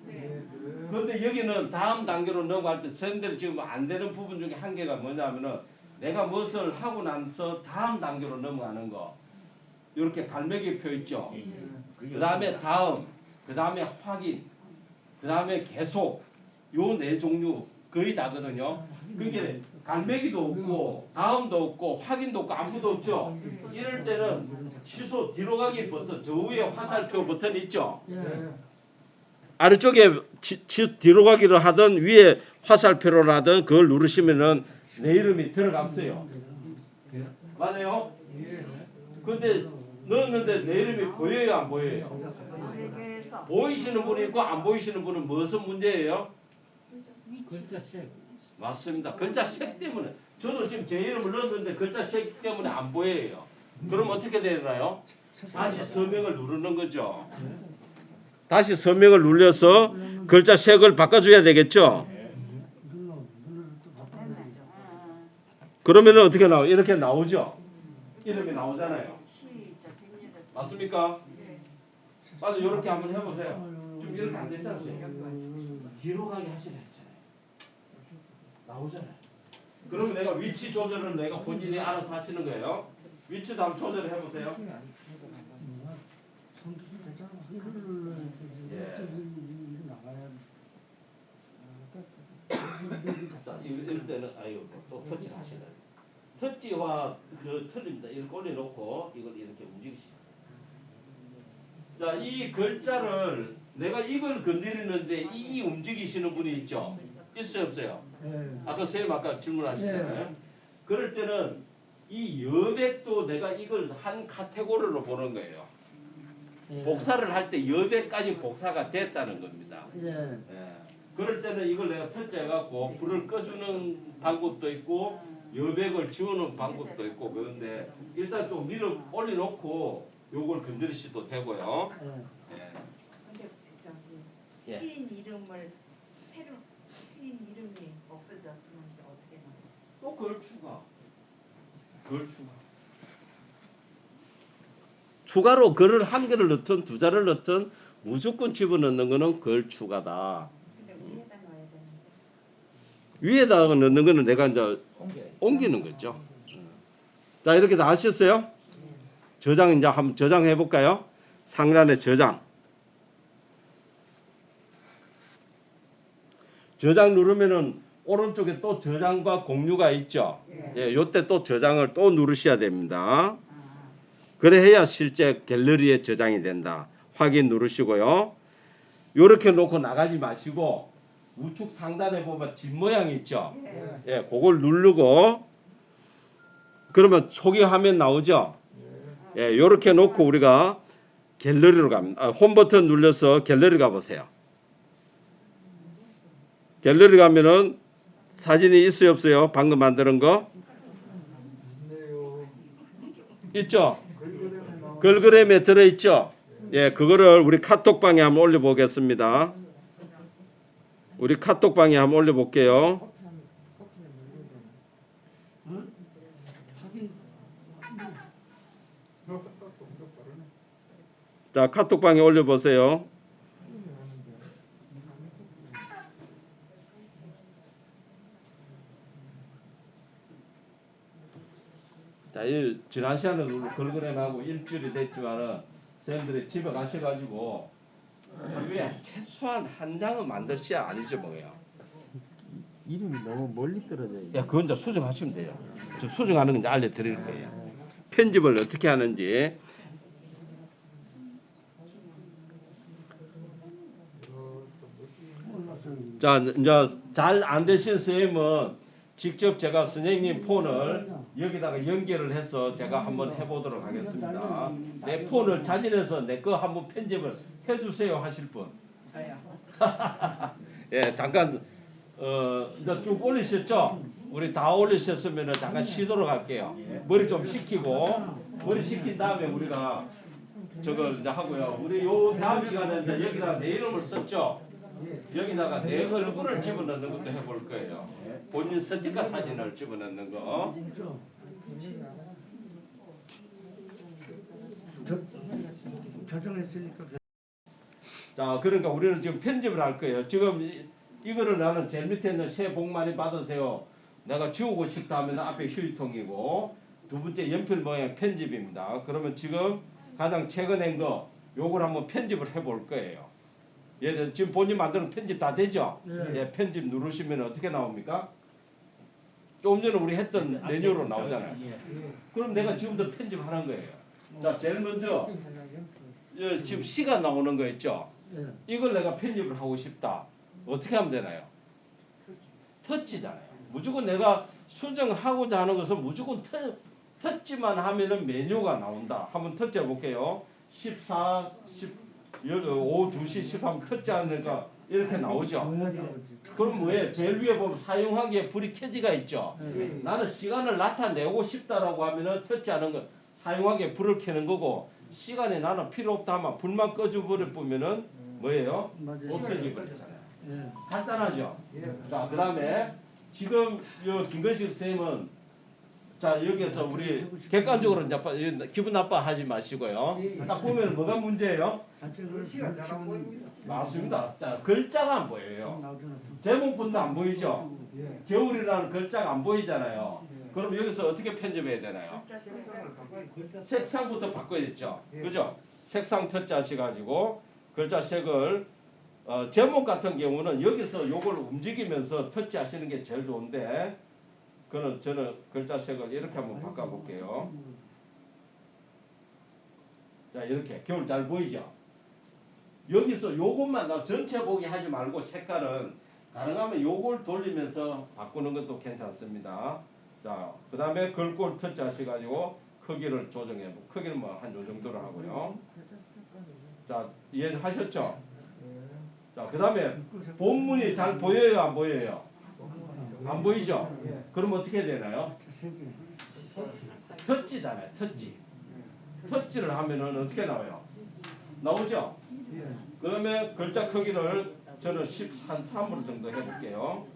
그런데 여기는 다음 단계로 넘어갈 때 선생님들이 지금 안 되는 부분 중에 한 개가 뭐냐면은 내가 무엇을 하고 나서 다음 단계로 넘어가는 거. 이렇게 갈매기 표 있죠. 그 다음에 다음, 그 다음에 확인, 그 다음에 계속 요 네 종류 거의 다거든요. 그러니까 갈매기도 없고 다음도 없고 확인도 없고 아무도 없죠. 이럴 때는 취소 뒤로 가기 버튼 저 위에 화살표 버튼 있죠. 아래쪽에 뒤로 가기를 하든 위에 화살표를 하든 그걸 누르시면은 내 이름이 들어갔어요. 맞아요? 근데 넣었는데 내 이름이 보여요 안 보여요? 보이시는 분이 있고 안 보이시는 분은 무슨 문제예요? 글자 색. 맞습니다. 글자 색 때문에. 저도 지금 제 이름을 넣었는데 글자 색 때문에 안 보여요. 그럼 어떻게 되나요? 다시 서명을 누르는 거죠. 다시 서명을 눌려서 글자 색을 바꿔줘야 되겠죠. 그러면 어떻게 나와요? 이렇게 나오죠. 이름이 나오잖아요. 맞습니까? 빨리 이렇게 한번 해보세요. 좀 이렇게 안 됐잖아요. 뒤로 가게 하시라 했잖아요. 나오잖아요. 그러면 내가 위치 조절을 내가 본인이 알아서 하시는 거예요. 위치도 한번 조절해 보세요. 힘이 안 들어가나. 성질이 되잖아. 이걸 눌러야 예. 이거 나가야 자, 이럴 때는 아유 또 터치를 하시네. 터치와 그 틀립니다. 이렇게 올려놓고 이걸 이렇게 움직이시죠. 자, 이 글자를 내가 이걸 건드리는데 이 움직이시는 분이 있죠? 있어요, 없어요? 예. 아까 선생님 아까 질문하시잖아요. 네. 그럴 때는 이 여백도 내가 이걸 한 카테고리로 보는 거예요. 예. 복사를 할 때 여백까지 복사가 됐다는 겁니다. 예. 예. 그럴 때는 이걸 내가 터치해갖고 불을 꺼주는 방법도 있고 여백을 지우는 방법도 있고 그런데 일단 좀 밀어 올려놓고 요걸 건드리셔도 되고요. 예. 예. 근데 저기 예. 시인 이름을 새로 시인 이름이 없어졌으면 이제 어떻게 나요? 또 그걸 추가. 그걸 추가. 추가로 글을 한 개를 넣든 두 자를 넣든 무조건 집어넣는 거는 글 추가다. 근데 위에다 넣어야 되는데. 위에다가 넣는 거는 내가 이제 옮기는 거죠. 자, 이렇게 다 하셨어요? 저장 이제 한번 저장해 볼까요? 상단에 저장. 저장 누르면은 오른쪽에 또 저장과 공유가 있죠. 예, 요때 또 저장을 또 누르셔야 됩니다. 그래 해야 실제 갤러리에 저장이 된다. 확인 누르시고요. 요렇게 놓고 나가지 마시고 우측 상단에 보면 집 모양 있죠. 예, 그걸 누르고 그러면 초기 화면 나오죠. 예, 요렇게 놓고 우리가 갤러리로 갑니다. 홈 버튼 눌러서 갤러리 가보세요. 갤러리 가면은 사진이 있어요, 없어요? 방금 만드는 거? 있죠? 글그램에 들어있죠? 예, 그거를 우리 카톡방에 한번 올려보겠습니다. 우리 카톡방에 한번 올려볼게요. 커피는 눌러야 되나? 응? 하긴 자, 카톡방에 올려보세요. 자, 이 지난 시간에 글그램하고 일주일이 됐지만은 선생님들이 집에 가셔가지고 하루에 최소한 한 장은 만드셔야 아니죠, 뭐예요? 이름이 너무 멀리 떨어져 있네. 야, 그건 이제 수정하시면 돼요. 저 수정하는 거 이제 알려드릴 거예요. 편집을 어떻게 하는지. 자, 이제 잘 안 되신 선생님은 직접 제가 선생님 폰을 여기다가 연결을 해서 제가 한번 해보도록 하겠습니다. 내 폰을 자진해서 내 거 한번 편집을 해주세요 하실 분. 예, 잠깐 이제 쭉 올리셨죠? 우리 다 올리셨으면 잠깐 쉬도록 할게요. 머리 좀 식히고 머리 식힌 다음에 우리가 저걸 이제 하고요. 우리 요 다음 시간에 이제 여기다가 내 이름을 썼죠? 여기다가 내 얼굴을 집어넣는 것도 해볼 거예요. 본인 스티커 사진을 집어넣는 거. 저장했으니까 자, 그러니까 우리는 지금 편집을 할 거예요. 지금 이거를 나는 제일 밑에 있는 새해 복 많이 받으세요. 내가 지우고 싶다 하면 앞에 휴지통이고 두 번째 연필 모양 편집입니다. 그러면 지금 가장 최근에 거 요걸 한번 편집을 해볼 거예요. 예를 들어서 지금 본인 만드는 편집 다 되죠? 예, 편집 누르시면 어떻게 나옵니까? 조금 전에 우리 했던 메뉴로 나오잖아요. 그럼 내가 지금부터 편집하는 거예요. 자, 제일 먼저 예, 지금 시가 나오는 거 있죠? 이걸 내가 편집을 하고 싶다. 어떻게 하면 되나요? 터치잖아요. 무조건 내가 수정하고자 하는 것은 무조건 터치만 하면은 메뉴가 나온다. 한번 터치 해볼게요. 14, 10, 오후 2시 10 하면 터치하니까 이렇게 나오죠. 그럼 뭐예요? 제일 위에 보면 사용하기에 불이 켜지가 있죠. 나는 시간을 나타내고 싶다라고 하면은 터치하는 거 사용하기에 불을 켜는 거고 시간에 나는 필요 없다 하면 불만 꺼져 버려 보면은 뭐예요? 없어져 버리잖아요. 간단하죠. 자, 그다음에 지금 요 김건식 선생님은 자, 여기에서 우리 객관적으로 이제 기분 나빠하지 마시고요. 딱 보면 뭐가 문제예요? 맞습니다. 자, 글자가 안 보여요. 제목부터 안 보이죠? 겨울이라는 글자가 안 보이잖아요. 그럼 여기서 어떻게 편집해야 되나요? 색상부터 바꿔야겠죠. 그죠? 색상 터치하셔 가지고 글자색을 제목 같은 경우는 여기서 요걸 움직이면서 터치하시는 게 제일 좋은데 저는 글자색을 이렇게 한번 바꿔볼게요. 자, 이렇게 겨울 잘 보이죠? 여기서 요것만 나 전체 보기 하지 말고 색깔은 가능하면 요걸 돌리면서 바꾸는 것도 괜찮습니다. 자, 그 다음에 글꼴 터치 하셔가지고 크기를 조정해. 크기는 뭐 한 요 정도로 하고요. 자, 이해하셨죠? 자, 그 다음에 본문이 잘 보여요, 안 보여요? 안 보이죠? 그럼 어떻게 되나요? 터치잖아요, 터치. 터치를 하면은 어떻게 나와요? 나오죠? 그러면 글자 크기를 저는 13으로 정도 해볼게요.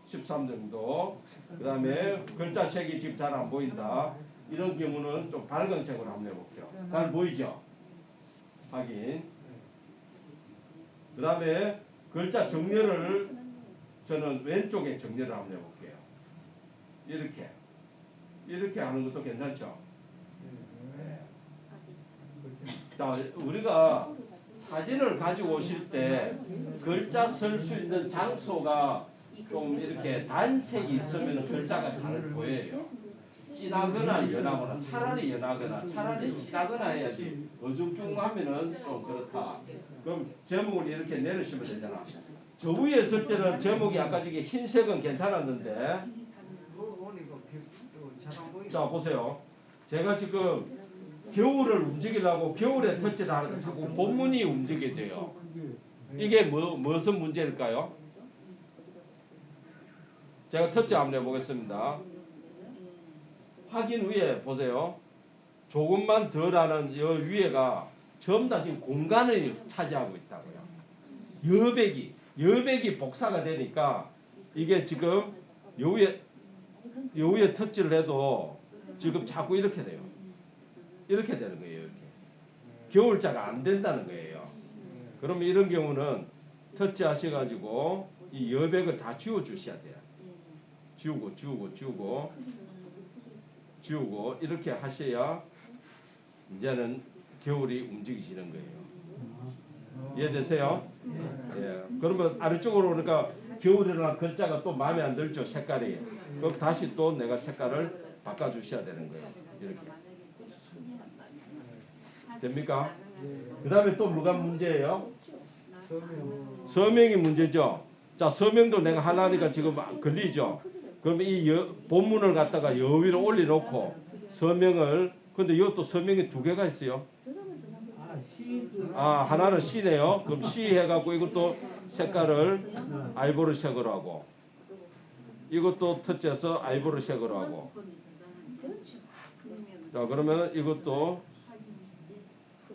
13 정도. 그 다음에 글자 색이 지금 잘 안 보인다. 이런 경우는 좀 밝은 색으로 한번 해볼게요. 잘 보이죠? 확인. 그 다음에 글자 정렬을 저는 왼쪽에 정렬을 한번 해볼게요. 이렇게 하는 것도 괜찮죠? 자, 우리가 사진을 가지고 오실 때 글자 쓸 수 있는 장소가 좀 이렇게 단색이 있으면 글자가 잘 보여요. 진하거나 연하거나 차라리 연하거나 차라리 진하거나 해야지 어중중하면은 좀 그렇다. 그럼 제목을 이렇게 내리시면 되잖아. 저 위에 있을 때는 제목이 아까 저기 흰색은 괜찮았는데 자 보세요. 제가 지금 겨울을 움직이려고 겨울에 터치를 하니까 자꾸 본문이 움직여져요. 이게 무슨 문제일까요? 제가 터치 한번 해보겠습니다. 확인 위에 보세요. 조금만 덜 하는 여 위에가 전부 다 지금 공간을 차지하고 있다고요. 여백이 복사가 되니까 이게 지금 요 위에 터치를 해도 지금 자꾸 이렇게 돼요. 이렇게 되는 거예요. 이렇게. 겨울자가 안 된다는 거예요. 그러면 이런 경우는 터치 하셔가지고 이 여백을 다 지워 주셔야 돼요. 지우고 이렇게 하셔야 이제는 겨울이 움직이시는 거예요. 이해되세요? 예. 그러면 아래쪽으로 그러니까 겨울이라는 글자가 또 마음에 안 들죠, 색깔이. 그럼 다시 또 내가 색깔을 바꿔 주셔야 되는 거예요. 이렇게. 됩니까? 그 다음에 또 뭐가 문제예요? 서명이 문제죠. 자, 서명도 내가 하나니까 지금 걸리죠. 그러면 이 본문을 갖다가 여 위로 올려놓고 서명을 근데 이것도 서명이 두 개가 있어요. 하나는 C네요. 그럼 C 해갖고 이것도 색깔을 아이보리 색으로 하고 이것도 터치해서 아이보리 색으로 하고 자 그러면 이것도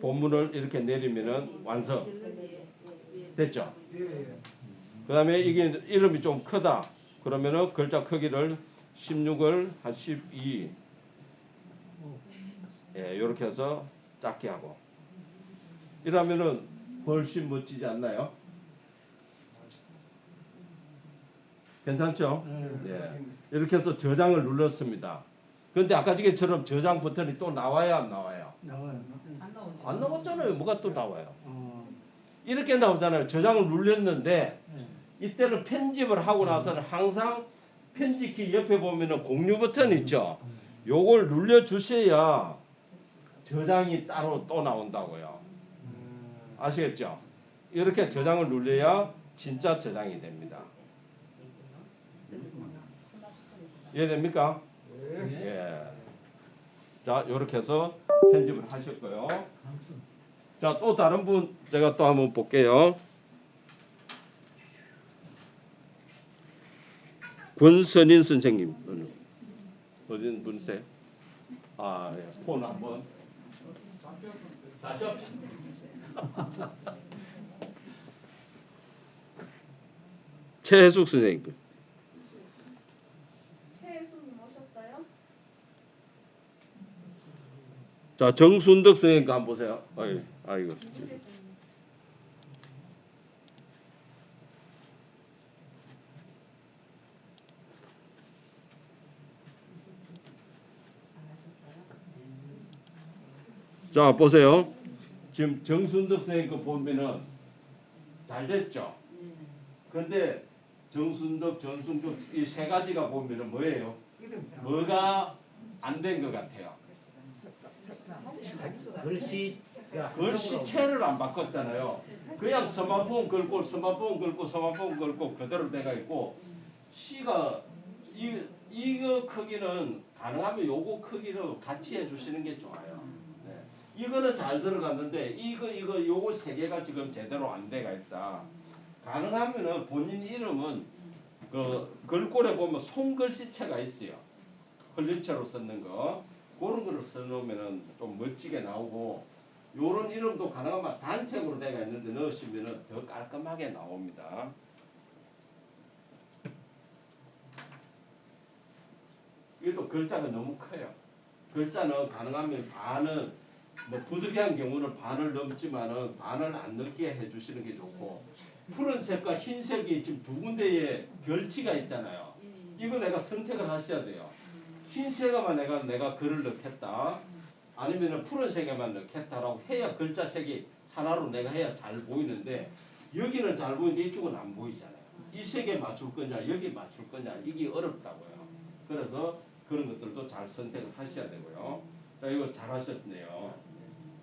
본문을 이렇게 내리면은 완성 됐죠. 그 다음에 이게 이름이 좀 크다. 그러면은 글자 크기를 16을 한 12 이렇게 해서 작게 하고 이러면은 훨씬 멋지지 않나요? 괜찮죠? 이렇게 해서 저장을 눌렀습니다. 그런데 아까 전처럼 저장 버튼이 또 나와야 안 나와요? 안 나왔잖아요. 뭐가 또 나와요? 이렇게 나오잖아요. 저장을 눌렸는데 이때는 편집을 하고 나서는 항상 편집키 옆에 보면은 공유 버튼 있죠. 요걸 눌러 주셔야 저장이 따로 또 나온다고요. 아시겠죠? 이렇게 저장을 눌러야 진짜 저장이 됩니다. 이해됩니까? 예. 자, 요렇게 해서 편집을 하셨고요. 자, 또 다른 분 제가 또 한번 볼게요. 권선인 선생님. 어디 분이세요? 예. 폰 한번. 다시 합시다. 최혜숙 선생님. 최혜숙님 오셨어요? 자, 정순덕 선생님 한번 보세요. 아이고. 자 보세요. 지금 정순덕 선생님 거 보면은 잘 됐죠. 근데 정순덕, 전순덕 이 세 가지가 보면은 뭐예요? 뭐가 안 된 것 같아요? 글씨체를 안 바꿨잖아요. 그냥 스마트폰 걸고 스마트폰 걸고 스마트폰 걸고 그대로 돼가 있고 C가 이거 크기는 가능하면 요거 크기로 같이 해주시는 게 좋아요. 네. 이거는 잘 들어갔는데 이거 요거 세 개가 지금 제대로 안 돼가 있다. 가능하면은 본인 이름은 그 글꼴에 보면 손글씨체가 있어요. 흘림체로 썼는 거 그런 거를 써놓으면은 좀 멋지게 나오고 요런 이름도 가능하면 단색으로 되어 있는데 넣으시면은 더 깔끔하게 나옵니다. 이것도 글자가 너무 커요. 글자는 가능하면 반은 뭐 부득이한 경우는 반을 넘지만은 반을 안 넘게 해주시는 게 좋고 푸른색과 흰색이 지금 두 군데에 결치가 있잖아요. 이걸 내가 선택을 하셔야 돼요. 흰색에만 내가 글을 넣겠다. 아니면은 푸른색에만 넣겠다라고 해야 글자 색이 하나로 내가 해야 잘 보이는데 여기는 잘 보이는데 이쪽은 안 보이잖아요. 이 색에 맞출 거냐 여기 맞출 거냐 이게 어렵다고요. 그래서 그런 것들도 잘 선택을 하셔야 되고요. 자 이거 잘 하셨네요.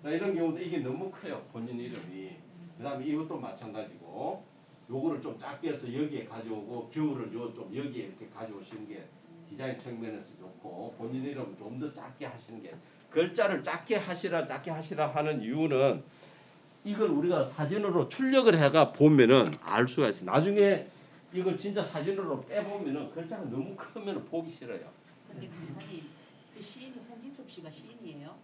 자 이런 경우도 이게 너무 커요. 본인 이름이. 그 다음에 이것도 마찬가지고 요거를 좀 작게 해서 여기에 가져오고 겨울을 요 좀 여기에 이렇게 가져오시는 게 디자인 측면에서 좋고 본인 이름은 좀 더 작게 하시는 게 글자를 작게 하시라 하는 이유는 이걸 우리가 사진으로 출력을 해가 보면은 알 수가 있어요. 나중에 이걸 진짜 사진으로 빼보면은 글자가 너무 크면 보기 싫어요. 근데 강사님, 그 시인이 홍기섭 씨가 시인이에요?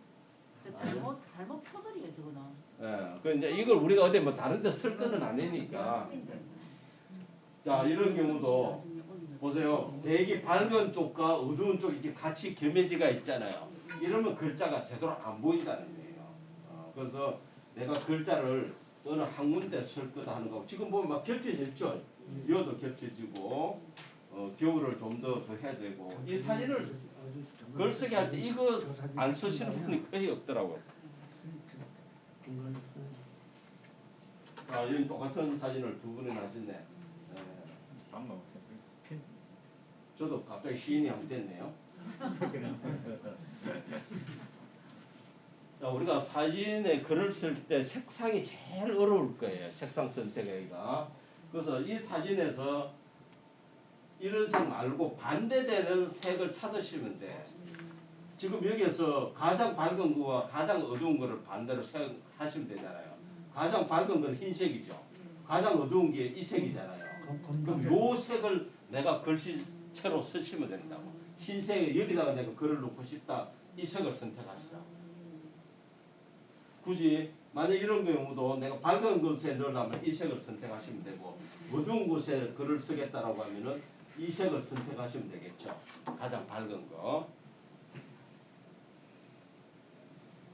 저 아니요. 잘못 표절이에요 저거는. 예, 그 이제 이걸 우리가 어디 뭐 다른 데 쓸 거는 아니니까. 자, 이런 경우도 보세요. 되게 밝은 쪽과 어두운 쪽이 이제 같이 겸해지가 있잖아요. 이러면 글자가 제대로 안 보인다는 거예요. 그래서 내가 글자를 어느 한 군데 쓸 거다 하는 거. 지금 보면 막 겹쳐졌죠. 이어도 겹쳐지고 겨울을 좀 더 해야 되고 이 사진을 글쓰기 할 때 이거 안 쓰시는 분이 거의 없더라고요. 아, 이 똑같은 사진을 두 분이나 하셨네. 네. 방금 핀 저도 갑자기 시인이 하면 됐네요. 자, 우리가 사진에 글을 쓸 때 색상이 제일 어려울 거예요. 색상 선택하기가. 그래서 이 사진에서 이런 색 말고 반대되는 색을 찾으시면 돼. 지금 여기에서 가장 밝은 거와 가장 어두운 거를 반대로 하시면 되잖아요. 가장 밝은 건 흰색이죠. 가장 어두운 게 이 색이잖아요. 그럼 요 색을 내가 글씨체로 쓰시면 된다고. 흰색에 여기다가 내가 글을 넣고 싶다. 이 색을 선택하시라고. 굳이 만약 이런 경우도 내가 밝은 곳에 넣으려면 이 색을 선택하시면 되고 어두운 곳에 글을 쓰겠다라고 하면은 이 색을 선택하시면 되겠죠. 가장 밝은 거.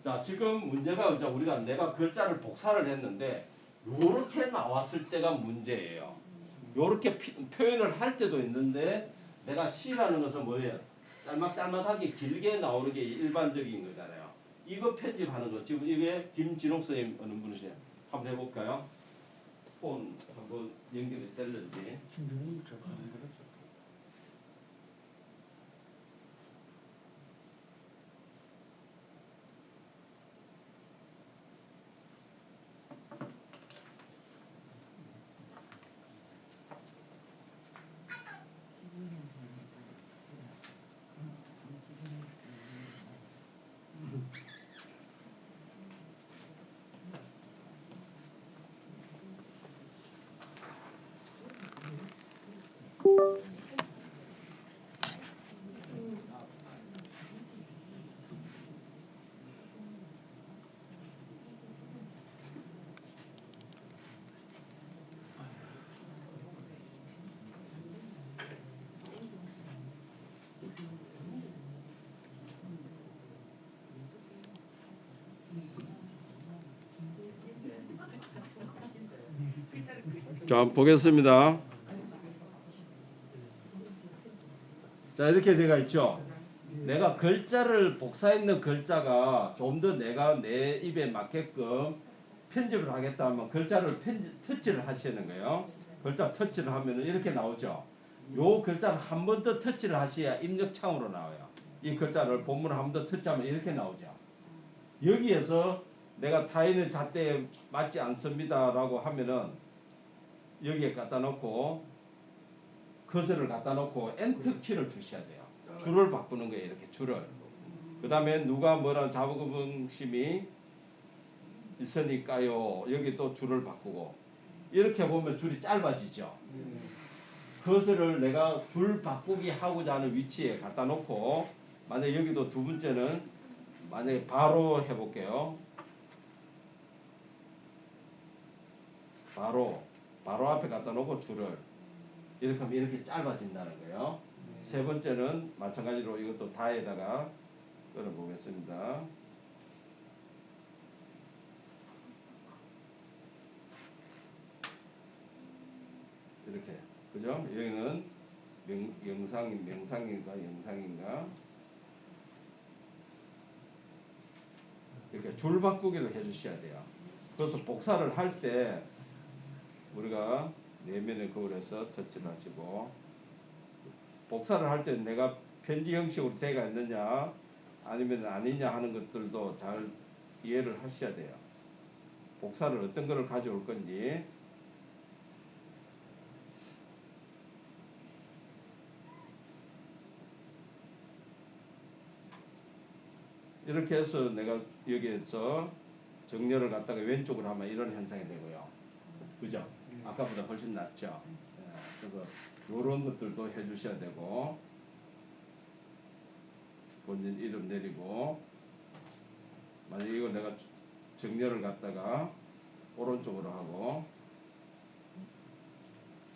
자, 지금 문제가 이제 우리가 내가 글자를 복사를 했는데 요렇게 나왔을 때가 문제예요. 요렇게 표현을 할 때도 있는데 내가 C라는 것은 뭐예요? 짤막짤막하게 길게 나오는 게 일반적인 거잖아요. 이거 편집하는 거. 지금 이게 김진옥 선생님 어느 분이세요? 한번 해볼까요? 폰 한번 연결이 될는지. 자, 보겠습니다. 자, 이렇게 되어 있죠. 내가 글자를 복사했는 글자가 좀 더 내가 내 입에 맞게끔 편집을 하겠다 하면 글자를 터치를 하시는 거예요. 글자 터치를 하면은 이렇게 나오죠. 요 글자를 한 번 더 터치를 하셔야 입력창으로 나와요. 이 글자를 본문을 한 번 더 터치하면 이렇게 나오죠. 여기에서 내가 타인의 잣대에 맞지 않습니다라고 하면은 여기에 갖다 놓고 커서를 갖다 놓고 엔터 키를 주셔야 돼요. 줄을 바꾸는 거예요. 이렇게 줄을. 그 다음에 누가 뭐라 자부심이 있으니까요. 여기 또 줄을 바꾸고 이렇게 보면 줄이 짧아지죠. 커서를 내가 줄 바꾸기 하고자 하는 위치에 갖다 놓고 만약 여기도 두 번째는 만약에 바로 해볼게요. 바로 앞에 갖다 놓고 줄을 이렇게 하면 이렇게 짧아진다는 거예요. 세 번째는 마찬가지로 이것도 다에다가 끌어 보겠습니다. 이렇게 그죠? 여기는 명상인가 이렇게 줄 바꾸기를 해주셔야 돼요. 그래서 복사를 할 때 우리가 내면의 거울에서 터치를 하시고 복사를 할 때 내가 편지 형식으로 되어 있느냐 아니면 아니냐 하는 것들도 잘 이해를 하셔야 돼요. 복사를 어떤 거를 가져올 건지 이렇게 해서 내가 여기에서 정렬을 갖다가 왼쪽으로 하면 이런 현상이 되고요. 그죠? 아까보다 훨씬 낫죠? 예, 그래서 이런 것들도 해주셔야 되고 본인 이름 내리고 만약 이거 내가 정렬을 갖다가 오른쪽으로 하고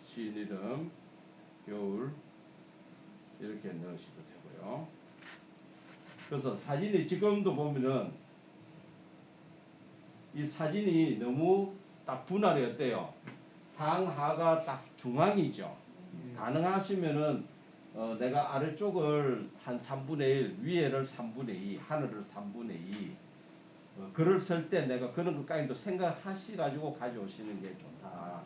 시인 이름 겨울 이렇게 넣으셔도 되고요. 그래서 사진이 지금도 보면은 이 사진이 너무 딱 분할이 어때요? 상하가 딱 중앙이죠. 가능하시면은 내가 아래쪽을 한 3분의 1, 위에를 3분의 2, 하늘을 3분의 2 글을 쓸 때 내가 그런 것까지도 생각하시가지고 가져오시는 게 좋다.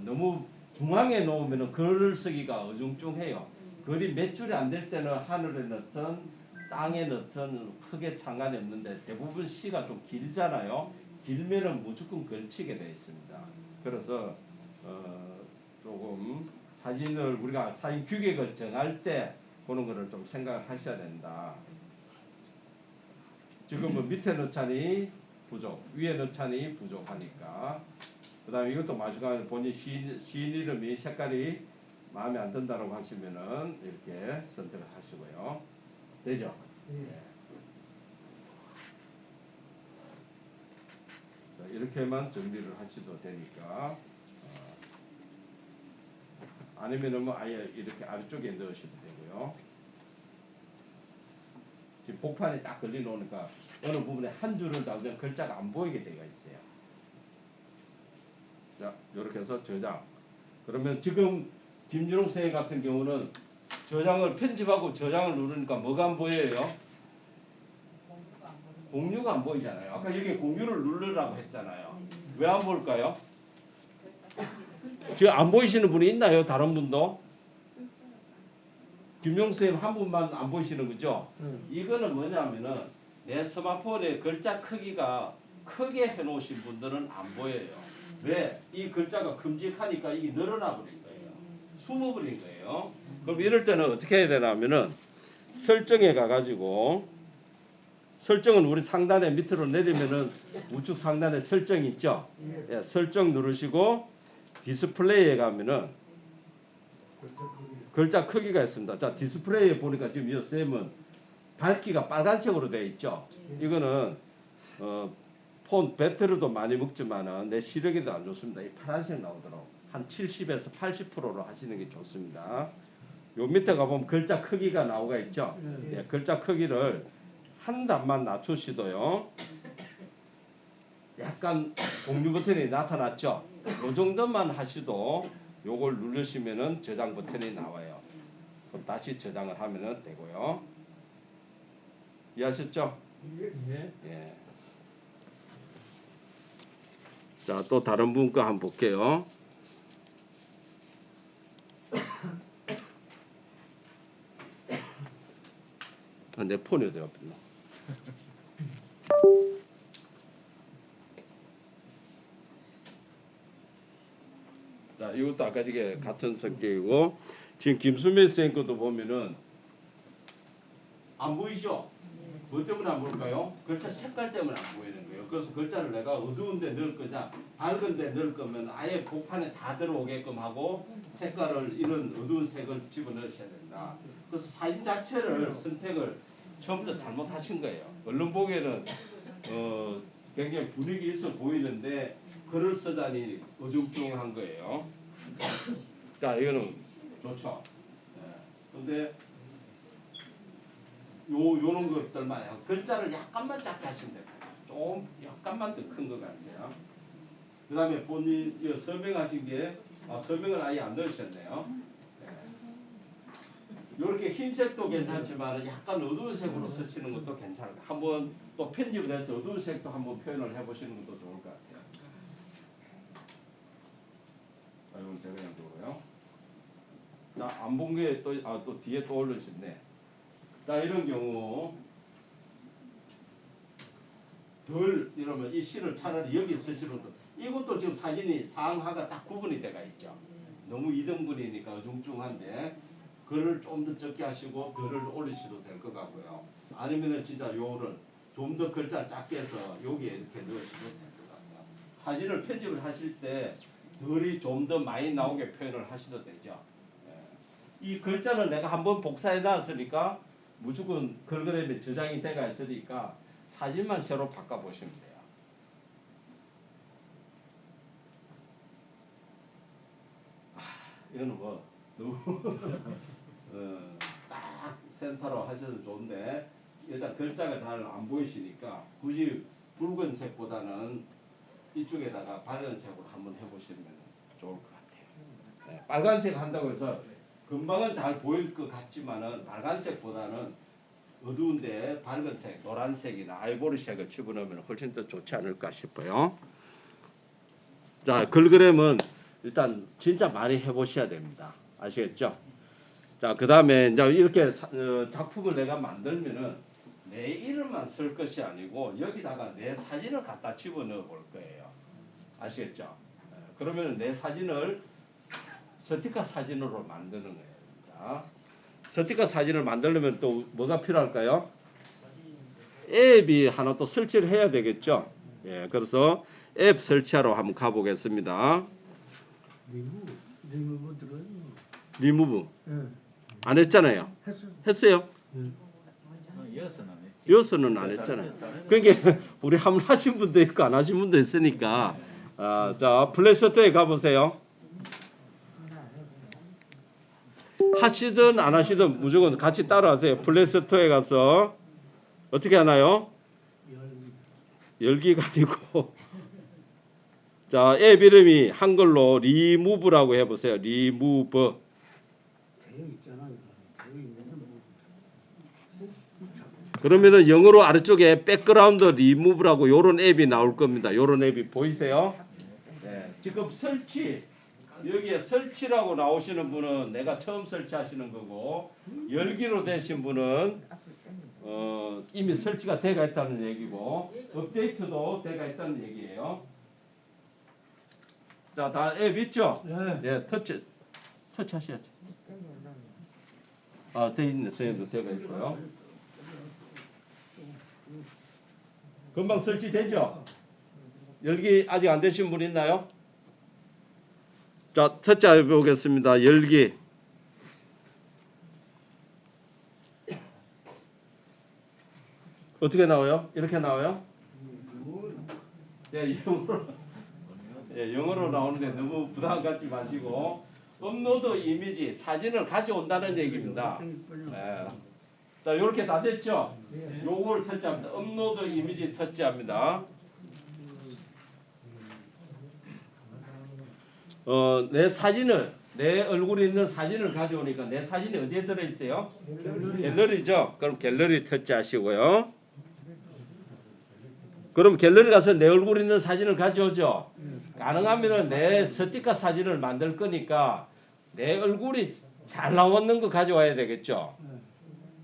너무 중앙에 놓으면 글을 쓰기가 어중중해요. 글이 몇 줄이 안 될 때는 하늘에 넣든 땅에 넣든 크게 상관이 없는데 대부분 시가 좀 길잖아요. 길면은 무조건 걸치게 되어 있습니다. 그래서 조금 사진을 우리가 사진 규격을 정할 때 그런 거를 좀 생각을 하셔야 된다. 지금은 밑에 넣자니 부족, 위에 넣자니 부족하니까. 그 다음에 이것도 마찬가지로 본인 시인 이름이 색깔이 마음에 안 든다고 하시면은 이렇게 선택을 하시고요. 되죠? 네. 자, 이렇게만 정리를 하셔도 되니까. 아니면은 뭐 아예 이렇게 아래쪽에 넣으셔도 되고요. 지금 복판에 딱 걸려 놓으니까 어느 부분에 한 줄을 나오면 글자가 안 보이게 되어 있어요. 자, 이렇게 해서 저장. 그러면 지금 김준호 선생님 같은 경우는 저장을 편집하고 저장을 누르니까 뭐가 안 보여요? 공유가 안 보이잖아요. 아까 여기 공유를 누르라고 했잖아요. 왜 안 보일까요? 지금 안 보이시는 분이 있나요? 다른 분도? 김용 선생님 한 분만 안 보이시는 거죠? 이거는 뭐냐면은 내 스마트폰에 글자 크기가 크게 해놓으신 분들은 안 보여요. 왜? 이 글자가 큼직하니까 이게 늘어나 버린 거예요. 숨어버린 거예요. 그럼 이럴 때는 어떻게 해야 되냐면은 설정에 가가지고 설정은 우리 상단에 밑으로 내리면은 우측 상단에 설정 있죠? 예, 설정 누르시고 디스플레이에 가면은 글자 크기가 있습니다. 자, 디스플레이에 보니까 지금 이 쌤은 밝기가 빨간색으로 되어 있죠. 이거는 폰 배터리도 많이 먹지만은 내 시력에도 안 좋습니다. 이 파란색 나오도록 한 70에서 80%로 하시는 게 좋습니다. 요 밑에 가보면 글자 크기가 나오가 있죠. 예, 글자 크기를 한 단만 낮추시도요. 약간 공유 버튼이 나타났죠. 요 정도만 하시도 요걸 누르시면은 저장 버튼이 나와요. 그럼 다시 저장을 하면은 되고요. 이해하셨죠? 예. 예. 자, 또 다른 분 거 한번 볼게요. 내 폰이 어디 갔나? 자, 이것도 아까 저게 같은 성격이고, 지금 김수미 쌤 것도 보면은 안 보이죠? 뭐 때문에 안 보일까요? 글자 색깔 때문에 안 보이는 거예요. 그래서 글자를 내가 어두운 데 넣을 거냐, 밝은 데 넣을 거면 아예 복판에 다 들어오게끔 하고 색깔을 이런 어두운 색을 집어넣으셔야 된다. 그래서 사진 자체를 선택을 처음부터 잘못하신 거예요. 얼른 보기에는 굉장히 분위기 있어 보이는데 글을 쓰다니 어중중한 거예요. 자, 이거는 좋죠. 근데 요런 것들만 글자를 약간만 작게 하시면 돼요. 좀 약간만 더 큰 것 같아요. 그 다음에 본인 서명하신 게 서명을 아예 안 넣으셨네요. 이렇게 흰색도 괜찮지만 약간 어두운 색으로 쓰시는 것도 괜찮을 것 같아요. 한번 또 편집을 해서 어두운 색도 한번 표현을 해보시는 것도 좋을 것 같아요. 이건 제가 그냥 두고요. 자, 안 본 게 또 뒤에 또 올려주셨네. 자, 이런 경우 덜 이러면 이 시를 차라리 여기 쓰시는 것도 이것도 지금 사진이 상하가 딱 구분이 돼가 있죠. 너무 2등분이니까 어중중한데 글을 좀 더 적게 하시고 덜을 올리셔도 될 것 같고요. 아니면은 진짜 요를 좀 더 글자 작게 해서 여기에 이렇게 넣으셔도 될 것 같아요. 사진을 편집을 하실 때 덜이 좀 더 많이 나오게 표현을 하셔도 되죠. 이 글자는 내가 한번 복사해 놨으니까 무조건 글그램에 저장이 돼가 있으니까 사진만 새로 바꿔보시면 돼요. 이거는 뭐 너무 딱 센터로 하셔도 좋은데 일단 글자가 잘 안 보이시니까 굳이 붉은색보다는 이쪽에다가 밝은색으로 한번 해보시면 좋을 것 같아요. 네, 빨간색 한다고 해서 금방은 잘 보일 것 같지만은 빨간색보다는 어두운데 밝은색, 노란색이나 아이보리색을 집어넣으면 훨씬 더 좋지 않을까 싶어요. 자, 글그램은 일단 진짜 많이 해보셔야 됩니다. 아시겠죠? 자, 그 다음에 이제 이렇게 작품을 내가 만들면은 내 이름만 쓸 것이 아니고 여기다가 내 사진을 갖다 집어넣어 볼 거예요. 아시겠죠? 그러면 내 사진을 스티커 사진으로 만드는 거예요. 자, 스티커 사진을 만들려면 또 뭐가 필요할까요? 앱이 하나 또 설치를 해야 되겠죠. 예, 그래서 앱 설치하러 한번 가보겠습니다. 리무브 들어요. 리무브 예. 안 했잖아요. 했어요? 이어서는 안 했잖아요. 그러니까 우리 한번 하신 분도 있고 안 하신 분도 있으니까 자, 플레이스토어에 가보세요. 하시든 안 하시든 무조건 같이 따라하세요. 플레이스토어에 가서 어떻게 하나요? 열기가 아니고 자, 앱 이름이 한글로 리무브라고 해보세요. 리무브. 되어 있잖아요. 되어 있는데 뭐. 그러면은 영어로 아래쪽에 백그라운드 리무브라고 요런 앱이 나올 겁니다. 요런 앱이 보이세요? 네. 지금 설치 여기에 설치라고 나오시는 분은 내가 처음 설치하시는 거고 열기로 되신 분은 이미 설치가 돼가 있다는 얘기고 업데이트도 돼가 있다는 얘기예요. 자, 다 앱 있죠? 네, 터치 하셔야죠. 돼 있네. 선생님도 돼가 있고요. 금방 설치되죠? 열기 아직 안 되신 분 있나요? 자, 첫째 해보겠습니다. 열기. 어떻게 나와요? 이렇게 나와요? 예, 영어로 나오는데 너무 부담 갖지 마시고 업로드 이미지 사진을 가져온다는 얘기입니다. 예. 자, 이렇게 다 됐죠? 요걸 터치합니다. 업로드 이미지 터치합니다. 내 사진을 내 얼굴이 있는 사진을 가져오니까 내 사진이 어디에 들어있어요? 갤러리죠. 그럼 갤러리 터치하시고요. 그럼 갤러리 가서 내 얼굴 있는 사진을 가져오죠. 가능하면 내 스티커 사진을 만들 거니까 내 얼굴이 잘 나오는 거 가져와야 되겠죠.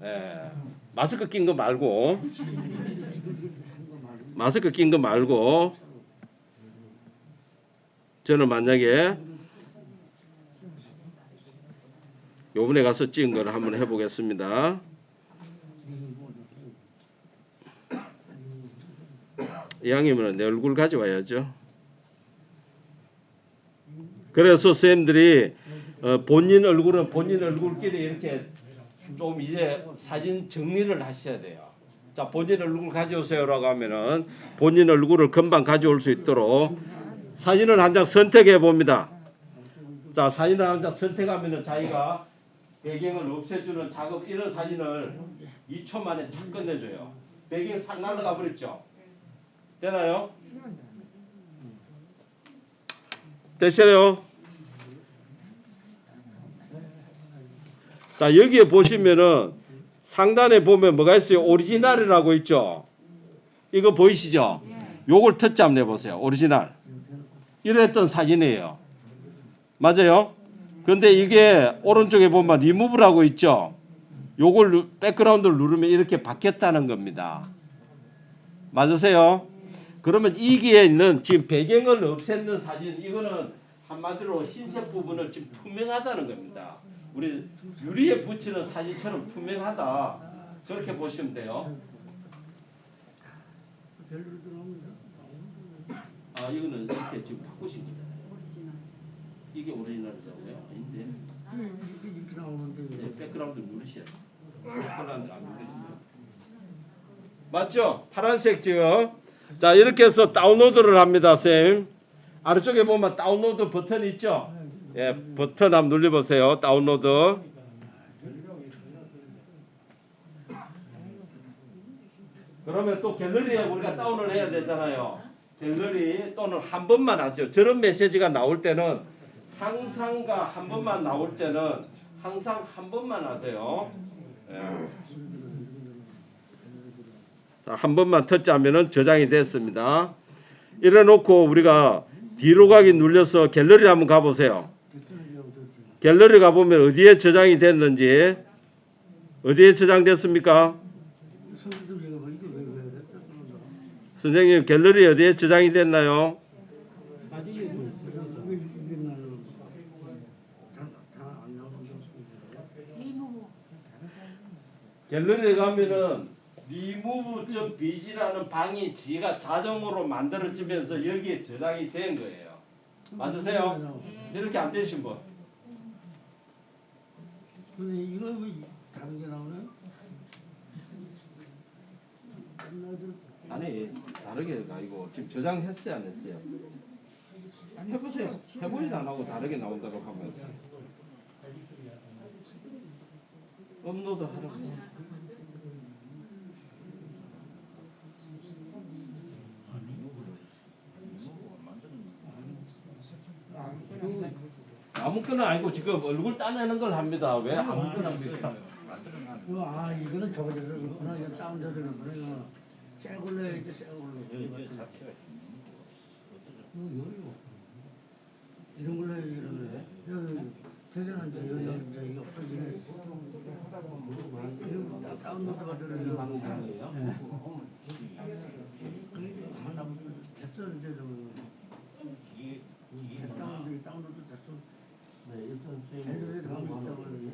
예. 마스크 낀 거 말고 저는 만약에 요번에 가서 찍은 걸 한번 해보겠습니다. 이왕이면 내 얼굴 가져와야죠. 그래서 선생님들이 본인 얼굴은 본인 얼굴끼리 이렇게 좀 이제 사진 정리를 하셔야 돼요. 자, 본인 얼굴 가져오세요라고 하면은 본인 얼굴을 금방 가져올 수 있도록 사진을 한 장 선택해 봅니다. 자, 사진을 한 장 선택하면은 자기가 배경을 없애주는 작업, 이런 사진을 2초 만에 착 끝내줘요. 배경이 싹 날아가 버렸죠. 되나요? 되시나요? 자, 여기에 보시면은 상단에 보면 뭐가 있어요? 오리지널이라고 있죠. 이거 보이시죠? 요걸 터치 한번 해보세요. 오리지널. 이랬던 사진이에요. 맞아요? 근데 이게 오른쪽에 보면 리무브라고 있죠. 요걸 백그라운드를 누르면 이렇게 바뀌었다는 겁니다. 맞으세요? 그러면 이기에 있는 지금 배경을 없애는 사진, 이거는 한마디로 흰색 부분을 지금 투명하다는 겁니다. 우리 유리에 붙이는 사진처럼 투명하다. 그렇게 보시면 돼요. 아, 이거는 이렇게 지금 바꾸신 거잖아요. 이게 오리지널이잖아요. 아닌데. 네, 백그라운드 누르셔야 돼요. 백그라운드 안 누르시면. 맞죠? 파란색 지금. 자, 이렇게 해서 다운로드를 합니다, 쌤. 아래쪽에 보면 다운로드 버튼 있죠? 예, 버튼 한번 눌러보세요. 다운로드. 그러면 또 갤러리에 우리가 다운을 해야 되잖아요. 갤러리 또는 한 번만 하세요. 저런 메시지가 나올 때는 항상과 한 번만 나올 때는 항상 한 번만 하세요. 예. 자, 한 번만 터치하면은 저장이 됐습니다. 이래 놓고 우리가 뒤로 가기 눌려서 갤러리 한번 가보세요. 갤러리 가보면 어디에 저장이 됐는지, 어디에 저장됐습니까? 선생님, 갤러리 어디에 저장이 됐나요? 갤러리에 가면은 remove.bg라는 방이 지가 자동으로 만들어지면서 여기에 저장이 된 거예요. 맞으세요? 이렇게 안 되신 분? 근데 이거 왜 다른 게 나오나요? 아니, 다르게 아니고 지금 저장했어요, 안 했어요? 해보세요. 해보지도 안 하고 다르게 나온다고 하면 업로드 하라고. 아무거나 아니고 지금 얼굴 따내는 걸 합니다. 왜 아무거나 합니까? 아, 이거는 저거 그렇구나. 이거 다운로드 그러구나. 새 걸로 해야지, 새 걸로. 이런 걸로 해야지, 이런 걸로 해. 여기 대전한테 여기 이거 없어지네. 이거 다운로드가 되는 방법이에요. 됐어, 이제 다운로드 됐어. 네, 일단 갤러리에 들어가면 있다고 하는데.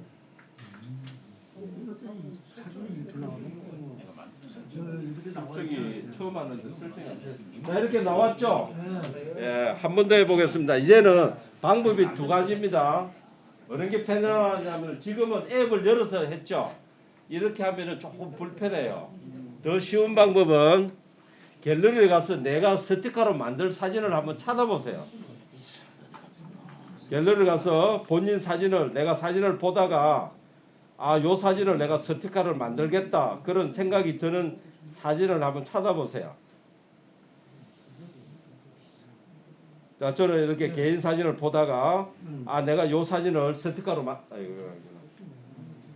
저기 처음 하는데 설정이 안 돼. 자, 이렇게 나왔죠? 예, 한 번 더 해보겠습니다. 이제는 방법이 두 가지입니다. 어느 게 편하냐면 지금은 앱을 열어서 했죠. 이렇게 하면은 조금 불편해요. 더 쉬운 방법은 갤러리에 가서 내가 스티커로 만들 사진을 한번 찾아보세요. 갤러리 가서 본인 사진을 내가 사진을 보다가 아, 요 사진을 내가 스티커를 만들겠다 그런 생각이 드는 사진을 한번 찾아보세요. 자, 저는 이렇게 개인 사진을 보다가 아 내가 요 사진을 스티커로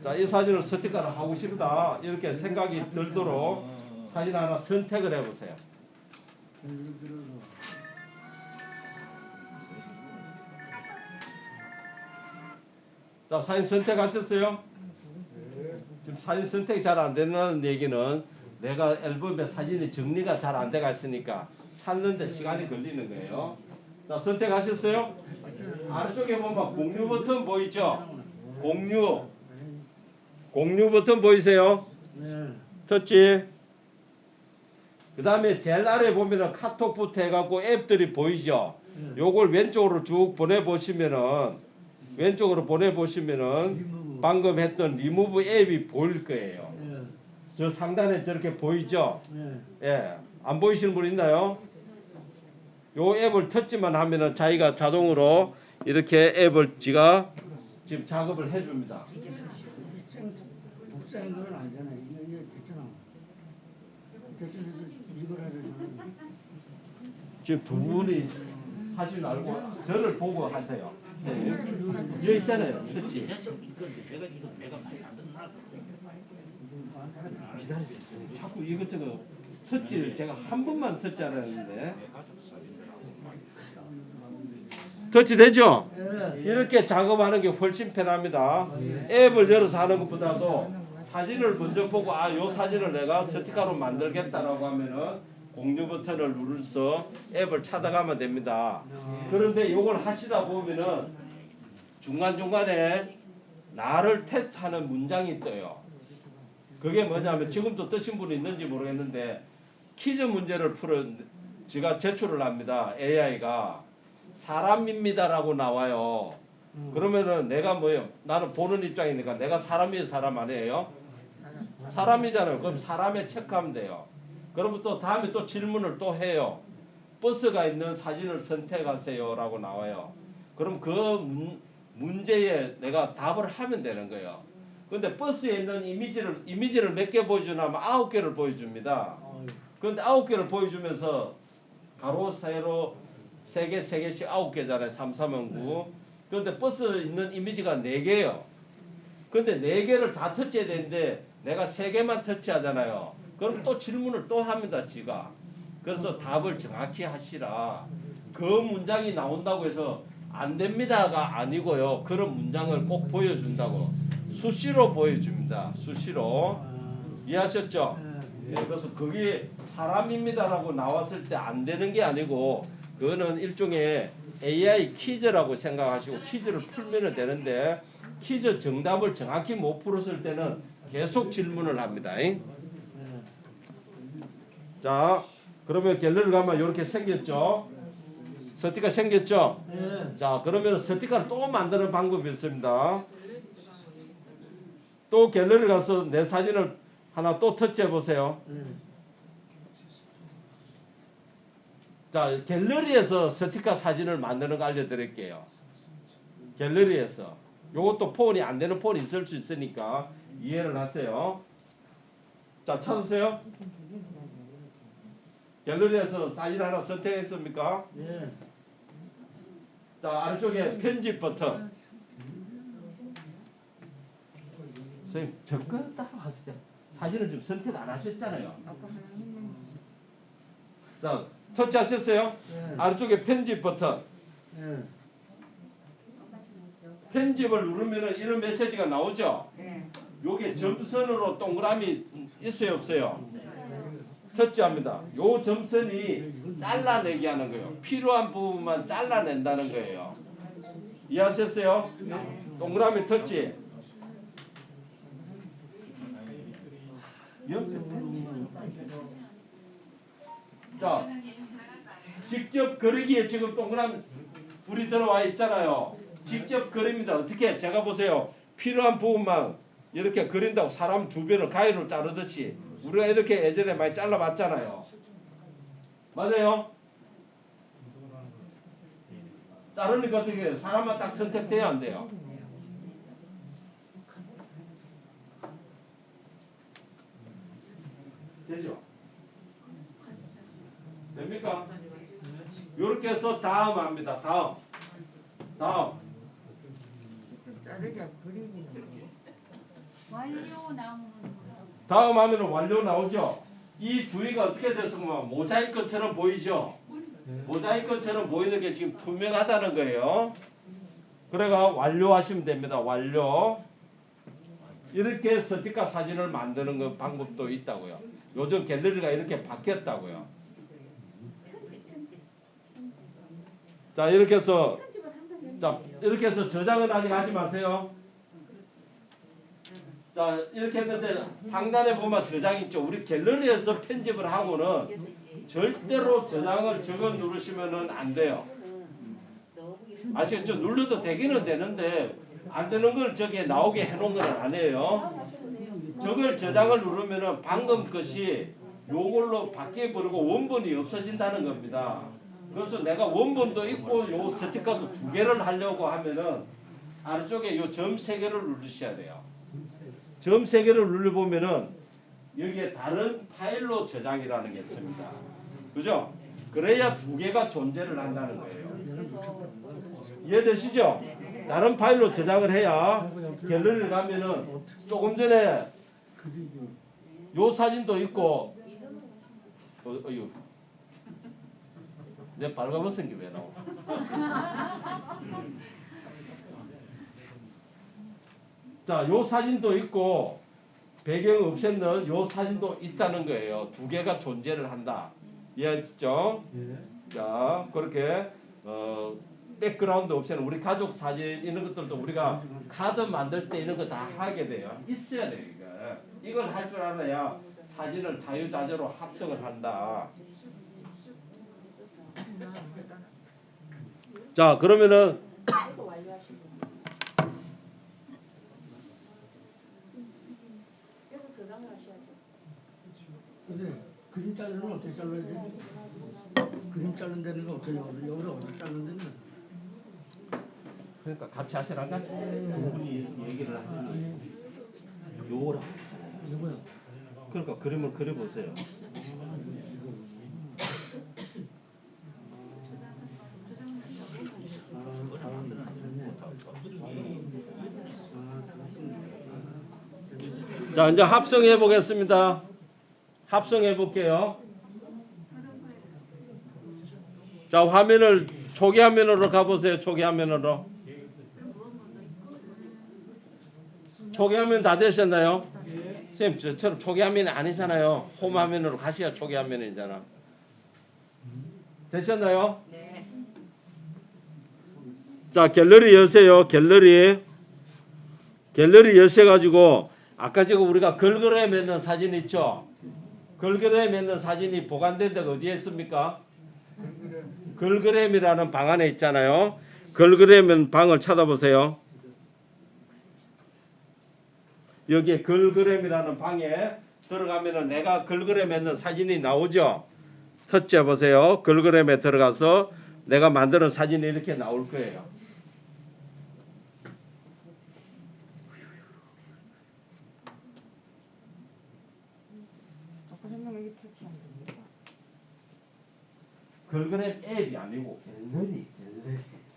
자, 이 사진을 스티커로 하고 싶다 이렇게 생각이 들도록 사진 하나 선택을 해보세요. 예를 들어서 자, 사진 선택하셨어요? 지금 사진 선택이 잘 안 된다는 얘기는 내가 앨범에 사진이 정리가 잘 안 돼가 있으니까 찾는데 시간이 걸리는 거예요. 자, 선택하셨어요? 아래쪽에 보면 공유 버튼 보이죠? 공유 버튼 보이세요? 네. 터치. 그 다음에 제일 아래 보면은 카톡부터 해갖고 앱들이 보이죠? 요걸 왼쪽으로 쭉 보내보시면은 리무브. 방금 했던 리무브 앱이 보일 거예요. 예. 저 상단에 저렇게 보이죠? 예. 예. 안 보이시는 분 있나요? 요 앱을 터치만 하면은 자기가 자동으로 이렇게 앱을 지가 지금 작업을 해줍니다. 복사한 건 아니잖아. 이게 됐잖아. 됐잖아. 이걸 해야 되잖아. 지금 두 분이 하지 말고 저를 보고 하세요. 네. 여기 있잖아요. 터치. 내가 많이 안 듣나? 기다리세요. 자꾸 이것저것 터치를 제가 한 번만 터치하라는데. 터치 되죠? 이렇게 작업하는 게 훨씬 편합니다. 앱을 열어서 하는 것보다도 사진을 먼저 보고 아, 요 사진을 내가 스티커로 만들겠다라고 하면은 공유 버튼을 누르서 앱을 찾아가면 됩니다. 그런데 요걸 하시다 보면은 중간중간에 나를 테스트하는 문장이 떠요. 그게 뭐냐면 지금도 뜨신 분이 있는지 모르겠는데 퀴즈 문제를 제가 제출을 합니다. AI가 사람입니다라고 나와요. 그러면은 내가 뭐예요? 나는 보는 입장이니까 내가 사람이에요, 사람 아니에요? 사람이잖아요. 그럼 사람에 체크하면 돼요. 그러면 또 다음에 또 질문을 또 해요. 버스가 있는 사진을 선택하세요라고 나와요. 그럼 그 문제에 내가 답을 하면 되는 거예요. 근데 버스에 있는 이미지를 몇 개 보여주냐면 9개를 보여줍니다. 그런데 9개를 보여주면서 가로 세로 3개 3개씩 9개잖아요. 3, 3은 9. 그런데 버스에 있는 이미지가 4개예요. 근데 4개를 다 터치해야 되는데 내가 3개만 터치하잖아요. 그럼 또 질문을 또 합니다. 지가. 그래서 답을 정확히 하시라. 그 문장이 나온다고 해서 안 됩니다가 아니고요. 그런 문장을 꼭 보여준다고. 수시로 보여줍니다. 수시로. 이해하셨죠? 예, 그래서 그게 사람입니다라고 나왔을 때 안 되는 게 아니고 그거는 일종의 AI 퀴즈라고 생각하시고 퀴즈를 풀면 되는데 퀴즈 정답을 정확히 못 풀었을 때는 계속 질문을 합니다. 자, 그러면 갤러리 가면 이렇게 생겼죠? 스티커 생겼죠? 자, 그러면 스티커를 또 만드는 방법이 있습니다. 또 갤러리 가서 내 사진을 하나 또 터치해 보세요. 자, 갤러리에서 스티커 사진을 만드는 거 알려드릴게요. 갤러리에서. 요것도 폰이 안 되는 폰이 있을 수 있으니까 이해를 하세요. 자, 찾으세요. 갤러리에서 사진 하나 선택했습니까? 네. 자, 아래쪽에 편집 버튼. 선생님, 접근 따로 하세요. 사진을 지금 선택 안 하셨잖아요. 자, 터치하셨어요? 네. 아래쪽에 편집 버튼. 네. 편집을 누르면 이런 메시지가 나오죠? 요게 점선으로 동그라미 있어요, 없어요? 터치합니다. 요 점선이 잘라내기 하는 거예요. 필요한 부분만 잘라낸다는 거예요. 이해하셨어요? 동그라미 터치. 자, 직접 그리기에 지금 동그라미 불이 들어와 있잖아요. 직접 그립니다. 어떻게? 제가 보세요. 필요한 부분만 이렇게 그린다고 사람 주변을 가위로 자르듯이 우리가 이렇게 예전에 많이 잘라봤잖아요. 맞아요? 자르니까 어떻게 해요? 사람만 딱 선택돼야 안 돼요? 되죠? 됩니까? 이렇게 해서 다음 합니다. 다음. 자르기가 그림이 완료 나오는 다음 하면은 완료 나오죠. 이 주위가 어떻게 됐으면 모자이크처럼 보이죠. 모자이크처럼 보이는 게 지금 투명하다는 거예요. 그래가 완료하시면 됩니다. 완료. 이렇게 스티커 사진을 만드는 그 방법도 있다고요. 요즘 갤러리가 이렇게 바뀌었다고요. 자 이렇게 해서 저장은 아직 하지 마세요. 자 이렇게 했는데 상단에 보면 저장 있죠. 우리 갤러리에서 편집을 하고는 절대로 저장을 적어 누르시면은 안 돼요. 아시겠죠? 눌러도 되기는 되는데 안 되는 걸 저기에 나오게 해놓은 건 아니에요. 저걸 저장을 누르면은 방금 것이 요걸로 바뀌어버리고 원본이 없어진다는 겁니다. 그래서 내가 원본도 있고 요 스티커도 두 개를 하려고 하면은 아래쪽에 요 점 세 개를 누르셔야 돼요. 점 세 개를 눌러보면은 여기에 다른 파일로 저장이라는 게 있습니다. 그죠? 그래야 두 개가 존재를 한다는 거예요. 이해되시죠? 다른 파일로 저장을 해야 갤러리를 가면은 조금 전에 요 사진도 있고 어휴 내 발가벗은 게 왜 나와? 자, 요 사진도 있고 배경 없앴는 요 사진도 있다는 거예요. 두 개가 존재를 한다. 이해했죠? 자, 그렇게 백그라운드 옵션 우리 가족 사진 이런 것들도 우리가 카드 만들 때 이런 거 다 하게 돼요. 있어야 돼요. 이걸 할 줄 알아야 사진을 자유자재로 합성을 한다. 자 그러면은 그래서 완료하신 거예요. 그래서 저장을 하셔야죠. 근데 그림 자르는 건 어떻게 잘라야 돼? 그림 자른 데는 거 어떻게 여기를 어떻게 자르는 데는? 그러니까 같이 하시라가 두 분이 얘기를 하시는 요거를 하잖아요. 이거요. 그러니까 그림을 그려보세요. 자 이제 합성해 보겠습니다. 합성해 볼게요. 자 화면을 초기 화면으로 가보세요. 초기 화면으로. 초기 화면 다 되셨나요? 쌤 저처럼 초기 화면이 아니잖아요. 홈 화면으로 가셔야 초기 화면이잖아. 되셨나요? 네. 자 갤러리 여세요. 갤러리 여셔가지고 아까 지금 우리가 걸그램에 있는 사진 있죠? 걸그램에 있는 사진이 보관된 데가 어디에 있습니까? 걸그램이라는 방 안에 있잖아요. 걸그램은 방을 찾아보세요. 여기에 걸그램이라는 방에 들어가면은 내가 걸그램에 있는 사진이 나오죠? 터치해 보세요. 걸그램에 들어가서 내가 만드는 사진이 이렇게 나올 거예요. 아까 설명 여기 터치하면 됩니다. 걸그램 앱이 아니고 갤러리.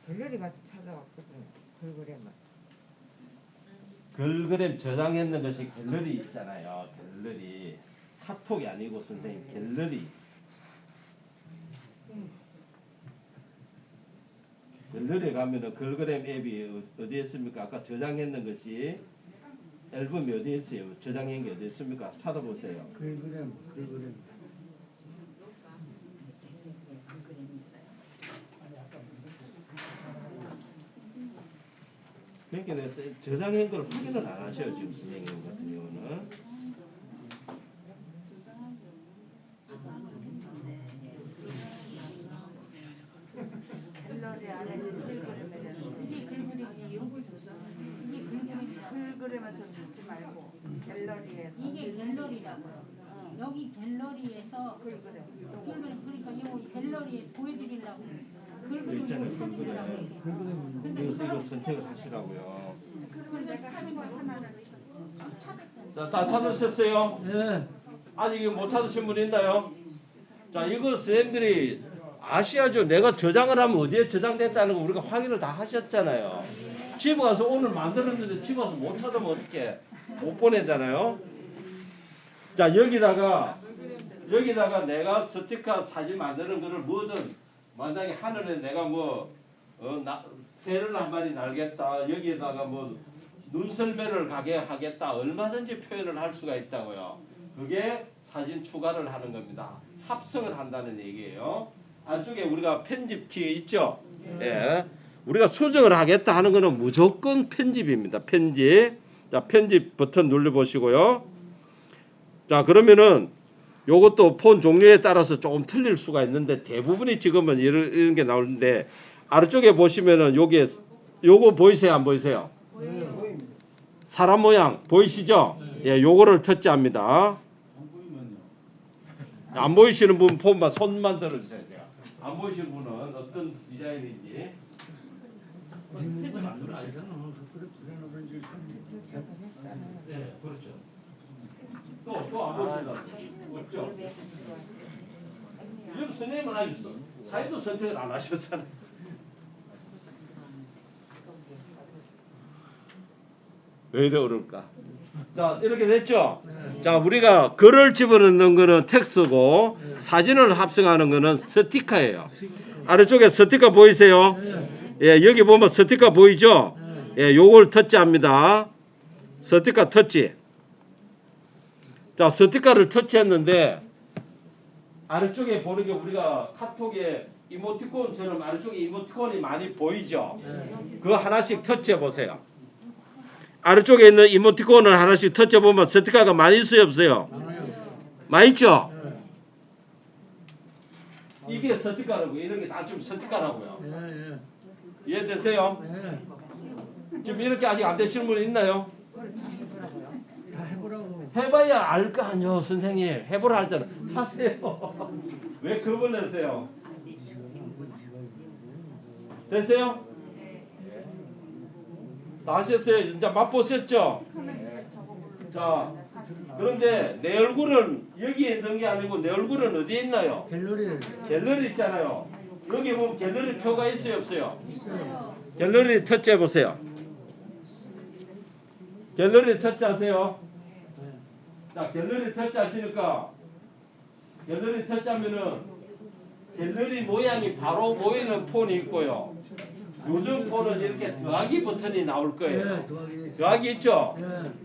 갤러리 가서 찾아왔거든. 그거래만. 걸그램 저장했는 것이 갤러리 있잖아요. 갤러리. 카톡이 아니고 선생님 갤러리. 갤러리에 가면은 걸그램 앱이 어디에 있습니까? 아까 저장했는 것이 앨범이 어디에 있어요? 저장한 게 어디에 있습니까? 찾아보세요. 그림. 그러니까 내가 저장한 걸 확인을 안 하셔요. 지금 선생님 같은 경우는. 갤러리 안에 글그램에서 찾지 말고 갤러리에서 이게 갤러리라고요. 여기 갤러리에서 글그램 그러니까 이 갤러리에서 보여드리려고 있잖아요. 찾으라고. 걸그램. 그래서 이걸 선택을 하시라고요. 그러면 내가 한 번 하나를 자, 다 찾으셨어요? 예. 아직 이거 못 찾으신 분 있나요? 자, 이거 선생님들이 아셔야죠. 내가 저장을 하면 어디에 저장됐다는 거 우리가 확인을 다 하셨잖아요. 집에 가서 오늘 만들었는데 집에 가서 못 찾으면 어떻게 못 보내잖아요. 자, 여기다가 내가 스티커 사진 만드는 거를 뭐든 만약에 하늘에 내가 새를 한 마리 날겠다, 여기에다가 눈썰매를 가게 하겠다, 얼마든지 표현을 할 수가 있다고요. 그게 사진 추가를 하는 겁니다. 합성을 한다는 얘기예요. 안쪽에 우리가 편집키 있죠? 예. 우리가 수정을 하겠다 하는 거는 무조건 편집입니다. 편집. 자, 편집 버튼 눌러보시고요. 자, 그러면은 요것도 폰 종류에 따라서 조금 틀릴 수가 있는데 대부분이 지금은 이런 게 나오는데 아래쪽에 보시면은 요거 보이세요? 안 보이세요? 사람 모양 보이시죠? 예, 요거를 터치합니다. 안 보이시는 분 폰만 손만 들어주세요. 제가. 안 보이시는 분은 어떤 디자인인지. 네, 그렇죠. 또 안 보이신다. 없죠? 이건 선생님은 하셨어. 사인도 선택을 안 하셨잖아요. 왜 이래 어려울까? 자, 이렇게 됐죠? 자, 우리가 글을 집어넣는 거는 텍스트고 사진을 합성하는 거는 스티커예요. 아래쪽에 스티커 보이세요? 예, 여기 보면 스티커 보이죠? 예, 요걸 터치합니다. 스티커 터치. 자, 스티커를 터치했는데 아래쪽에 보는 게 우리가 카톡에 이모티콘처럼 아래쪽에 이모티콘이 많이 보이죠? 그거 하나씩 터치해 보세요. 아래쪽에 있는 이모티콘을 하나씩 터쳐보면 스티커가 많이 있어요? 없어요? 많이 있죠? 이게 스티커라고. 이런 게 다 지금 스티커라고요. 이해되세요? 지금 이렇게 아직 안 되시는 분 있나요? 다 해보라고. 해봐야 알 거 아니요, 선생님. 해보라 할 때는 하세요. 왜 겁을 내세요? 됐어요? 다 하셨어요? 이제 맛보셨죠? 자, 그런데 내 얼굴은 여기에 있는 게 아니고 내 얼굴은 어디에 있나요? 갤러리 있잖아요. 여기 보면 갤러리 표가 있어요? 없어요? 갤러리 터치해 보세요. 갤러리 터치하세요. 자, 갤러리 터치하시니까 갤러리 터치하면은 갤러리 모양이 바로 보이는 폰이 있고요. 요즘 폰은 이렇게 더하기 버튼이 나올 거예요. 더하기 있죠?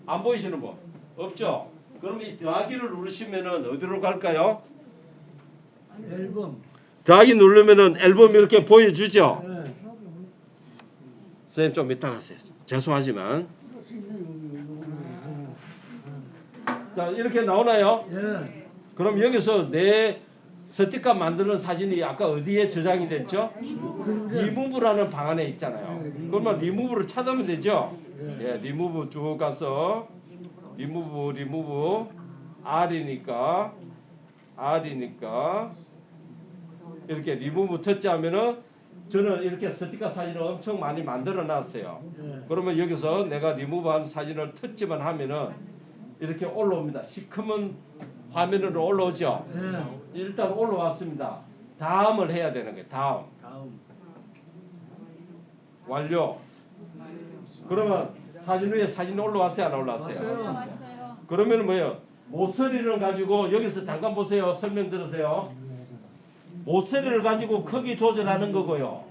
안 보이시는 분? 없죠? 그럼 이 더하기를 누르시면은 어디로 갈까요? 앨범. 더하기 누르면은 앨범 이렇게 보여주죠? 선생님 좀 이따 가세요. 죄송하지만. 자, 이렇게 나오나요? 그럼 여기서 내 스티커 만드는 사진이 아까 어디에 저장이 됐죠? 리무브라는 방안에 있잖아요. 그러면 리무브를 찾으면 되죠? 예, 리무브 쭉 가서 리무브 R이니까 이렇게 리무브 터치하면은 저는 이렇게 스티커 사진을 엄청 많이 만들어 놨어요. 그러면 여기서 내가 리무브한 사진을 터치만 하면은 이렇게 올라옵니다. 시커먼 화면으로 올라오죠? 일단 올라왔습니다. 다음을 해야 되는 거예요. 다음. 완료. 그러면 사진 위에 사진이 올라왔어요? 안 올라왔어요? 왔어요. 그러면 뭐예요? 모서리를 가지고 여기서 잠깐 보세요. 설명 들으세요. 모서리를 가지고 크기 조절하는 거고요.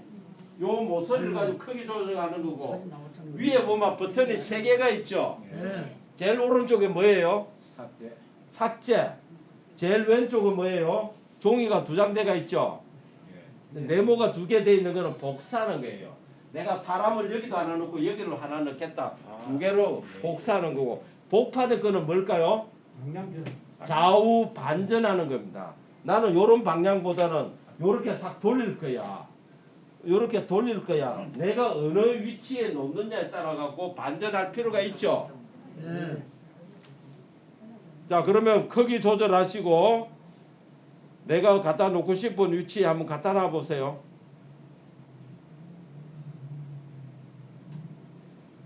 요 모서리를 가지고 크기 조절하는 거고 위에 보면 버튼이 3개가 있죠. 제일 오른쪽에 뭐예요? 삭제. 제일 왼쪽은 뭐예요? 종이가 2장대가 있죠. 네모가 2개 돼 있는 거는 복사하는 거예요. 내가 사람을 여기도 하나 넣고 여기로 하나 넣겠다. 2개로 복사하는 거고 복파된 거는 뭘까요? 좌우 반전하는 겁니다. 나는 요런 방향보다는 요렇게 싹 돌릴 거야. 요렇게 돌릴 거야. 내가 어느 위치에 놓느냐에 따라 갖고 반전할 필요가 있죠. 자, 그러면 크기 조절하시고 내가 갖다 놓고 싶은 위치에 한번 갖다 놔 보세요.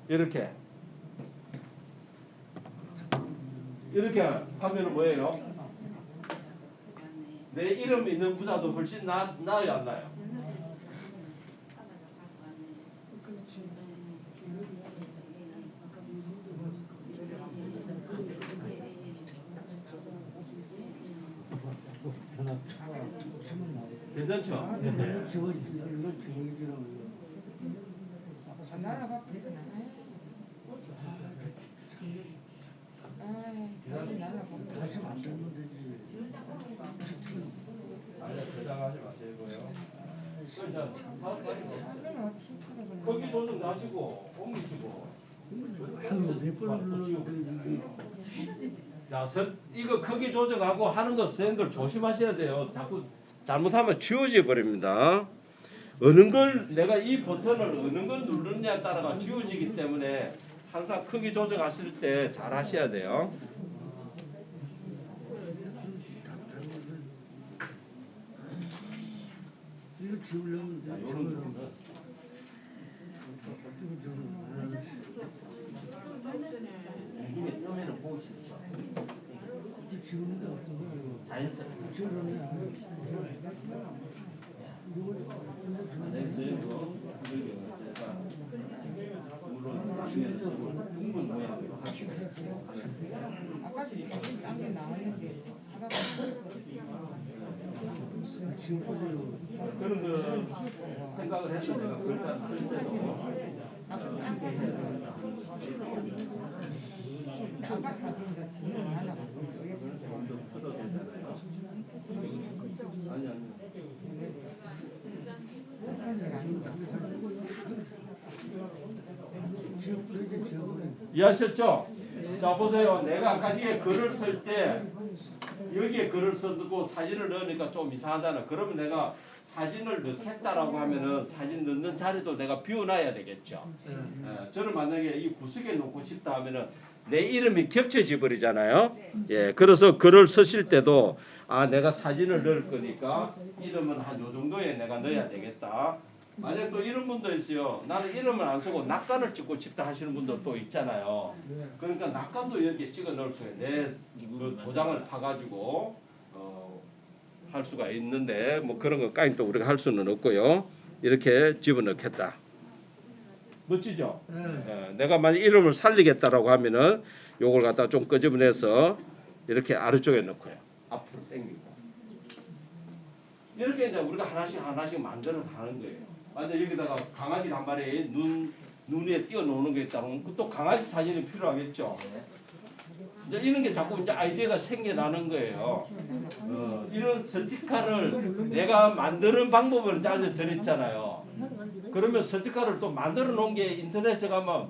이렇게 하면은 뭐예요? 내 이름 있는 보다도 훨씬 나아요, 안 나요? 괜찮죠? 나라 바쁘니까 나가야지. 나라 바쁘니까. 다시 만들면 되지. 아니요, 저장하지 마시고요. 사진은 침투를 거기 조정 나시고 옮기시고. 아유, 몇 번을 눌러도 자, 이거 크기 조정하고 하는 거 선생님들 조심하셔야 돼요. 자꾸 잘못하면 지워져 버립니다. 어느 걸 내가 이 버튼을 어느 걸 누르느냐에 따라가 지워지기 때문에 항상 크기 조정하실 때 잘 하셔야 돼요. 이거 지우려면 자, 요런 부분은 이게 처음에는 보기 싫죠. 지우는 게 없어. 자연스럽게. 지우려면 물론 나중에는 둥근 모양으로 하시고 아까 사진 딴게 나왔는데 지갑 그런 거 생각을 해서 내가 글자 쓸 때도 아까 사진도 지금 안 하고 좀 터도 되잖아요. 아니. 사진 아닌가. 이해하셨죠? 자 보세요. 내가 아까 뒤에 글을 쓸 때 여기에 글을 쓰고 사진을 넣으니까 좀 이상하잖아. 그러면 내가 사진을 넣겠다라고 하면은 사진 넣는 자리도 내가 비워놔야 되겠죠. 저는 만약에 이 구석에 놓고 싶다 하면은 내 이름이 겹쳐져 버리잖아요. 예, 그래서 글을 쓰실 때도 아 내가 사진을 넣을 거니까 이름은 한 요 정도에 내가 넣어야 되겠다. 만약 또 이런 분도 있어요. 나는 이름을 안 쓰고 낙관을 찍고 싶다 하시는 분도 또 있잖아요. 그러니까 낙관도 여기에 찍어 넣을 수가 있는데 그 도장을 파가지고 할 수가 있는데 뭐 그런 것까지 또 우리가 할 수는 없고요. 이렇게 집어넣겠다. 멋지죠? 예, 내가 만약 이름을 살리겠다라고 하면은 요걸 갖다 좀 끄집어내서 이렇게 아래쪽에 넣고요. 앞으로 당기고. 이렇게 이제 우리가 하나씩 만들어 가는 거예요. 만약 여기다가 강아지 한 마리 눈에 띄워 놓는 게 있다면 또 강아지 사진이 필요하겠죠. 이제 이런 게 자꾸 이제 아이디어가 생겨나는 거예요. 이런 스티커를 내가 만드는 방법을 알려드렸잖아요. 그러면 스티커를 또 만들어 놓은 게 인터넷에 가면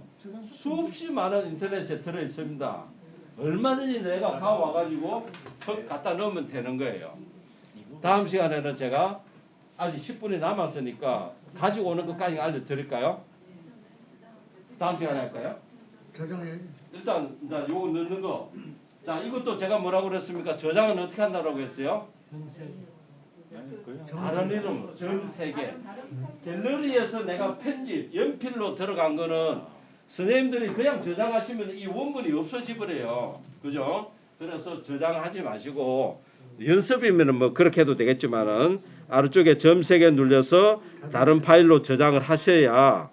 수없이 많은 인터넷에 들어 있습니다. 얼마든지 내가 가와가지고 갖다 넣으면 되는 거예요. 다음 시간에는 제가 아직 10분이 남았으니까 가지고 오는 것까지 알려드릴까요? 다음 시간에 할까요? 저장해. 일단 요거 넣는 거. 자, 이것도 제가 뭐라고 그랬습니까? 저장은 어떻게 한다고 했어요? 다른 이름, 점 3개. 갤러리에서 내가 편집, 연필로 들어간 거는 선생님들이 그냥 저장하시면 이 원본이 없어지 버려요. 그죠? 그래서 저장하지 마시고 연습이면은 뭐 그렇게 해도 되겠지만은 아래쪽에 점 3개 눌려서 다른 파일로 저장을 하셔야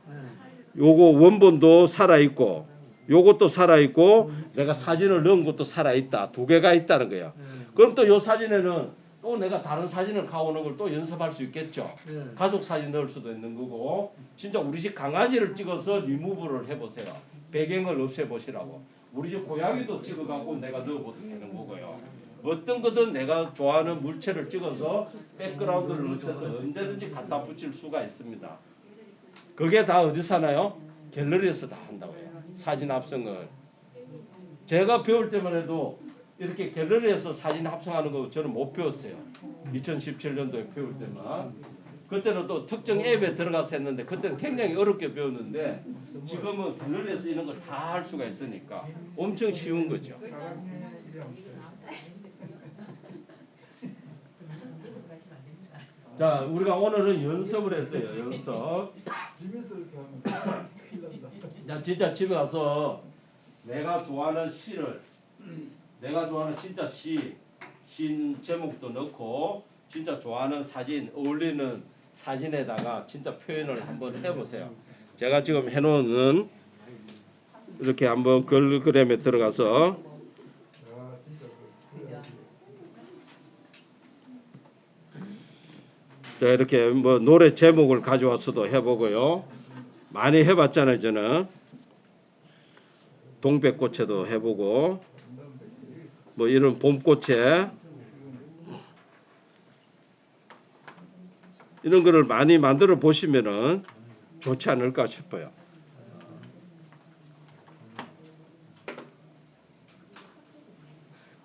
요거 원본도 살아있고 요것도 살아있고 내가 사진을 넣은 것도 살아있다. 2개가 있다는 거예요. 그럼 또 요 사진에는 또 내가 다른 사진을 가오는 걸 또 연습할 수 있겠죠. 가족 사진 넣을 수도 있는 거고 진짜 우리 집 강아지를 찍어서 리무브를 해보세요. 배경을 없애보시라고. 우리 집 고양이도 찍어갖고 내가 넣어봐도 되는 거고요. 어떤 거든 내가 좋아하는 물체를 찍어서 백그라운드를 없애서 언제든지 갖다 붙일 수가 있습니다. 그게 다 어디서 하나요? 갤러리에서 다 한다고요. 사진 합성을. 제가 배울 때만 해도 이렇게 갤러리에서 사진 합성하는 거 저는 못 배웠어요. 2017년도에 배울 때만. 그때는 또 특정 앱에 들어가서 했는데 그때는 굉장히 어렵게 배웠는데 지금은 갤러리에서 이런 걸 다 할 수가 있으니까 엄청 쉬운 거죠. 자, 우리가 오늘은 연습을 했어요. 연습. 자, 진짜 집에 가서 내가 좋아하는 시를, 내가 좋아하는 진짜 시, 신 제목도 넣고 진짜 좋아하는 사진 어울리는 사진에다가 진짜 표현을 한번 해보세요. 제가 지금 해놓은 이렇게 한번 글그램에 들어가서 자 이렇게 뭐 노래 제목을 가져와서도 해보고요. 많이 해봤잖아요. 저는 동백꽃에도 해보고 뭐 이런 봄꽃에 이런 거를 많이 만들어 보시면은 좋지 않을까 싶어요.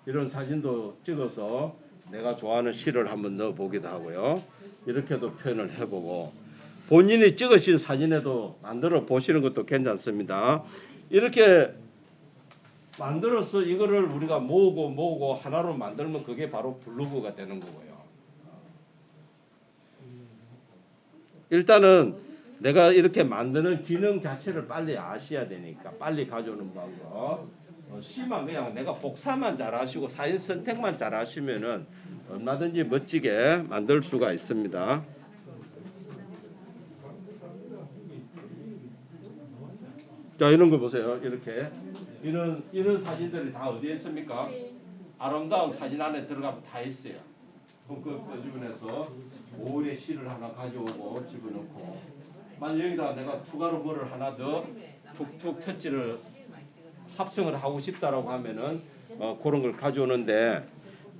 이런 사진도 찍어서 내가 좋아하는 시를 한번 넣어 보기도 하고요. 이렇게도 표현을 해보고 본인이 찍으신 사진에도 만들어 보시는 것도 괜찮습니다. 이렇게 만들어서 이거를 우리가 모으고 하나로 만들면 그게 바로 블로그가 되는 거고요. 일단은 내가 이렇게 만드는 기능 자체를 빨리 아셔야 되니까 빨리 가져오는 방법. 시만 그냥 내가 복사만 잘 하시고 사진 선택만 잘 하시면은 얼마든지 멋지게 만들 수가 있습니다. 자 이런 거 보세요. 이렇게 이런 사진들이 다 어디에 있습니까? 아름다운 사진 안에 들어가면 다 있어요. 그럼 그 주변에서 오울의 시를 하나 가져오고 집어넣고 만약 여기다 내가 추가로 뭐를 하나 더 툭툭 터치를 합성을 하고 싶다라고 하면은 그런 걸 가져오는데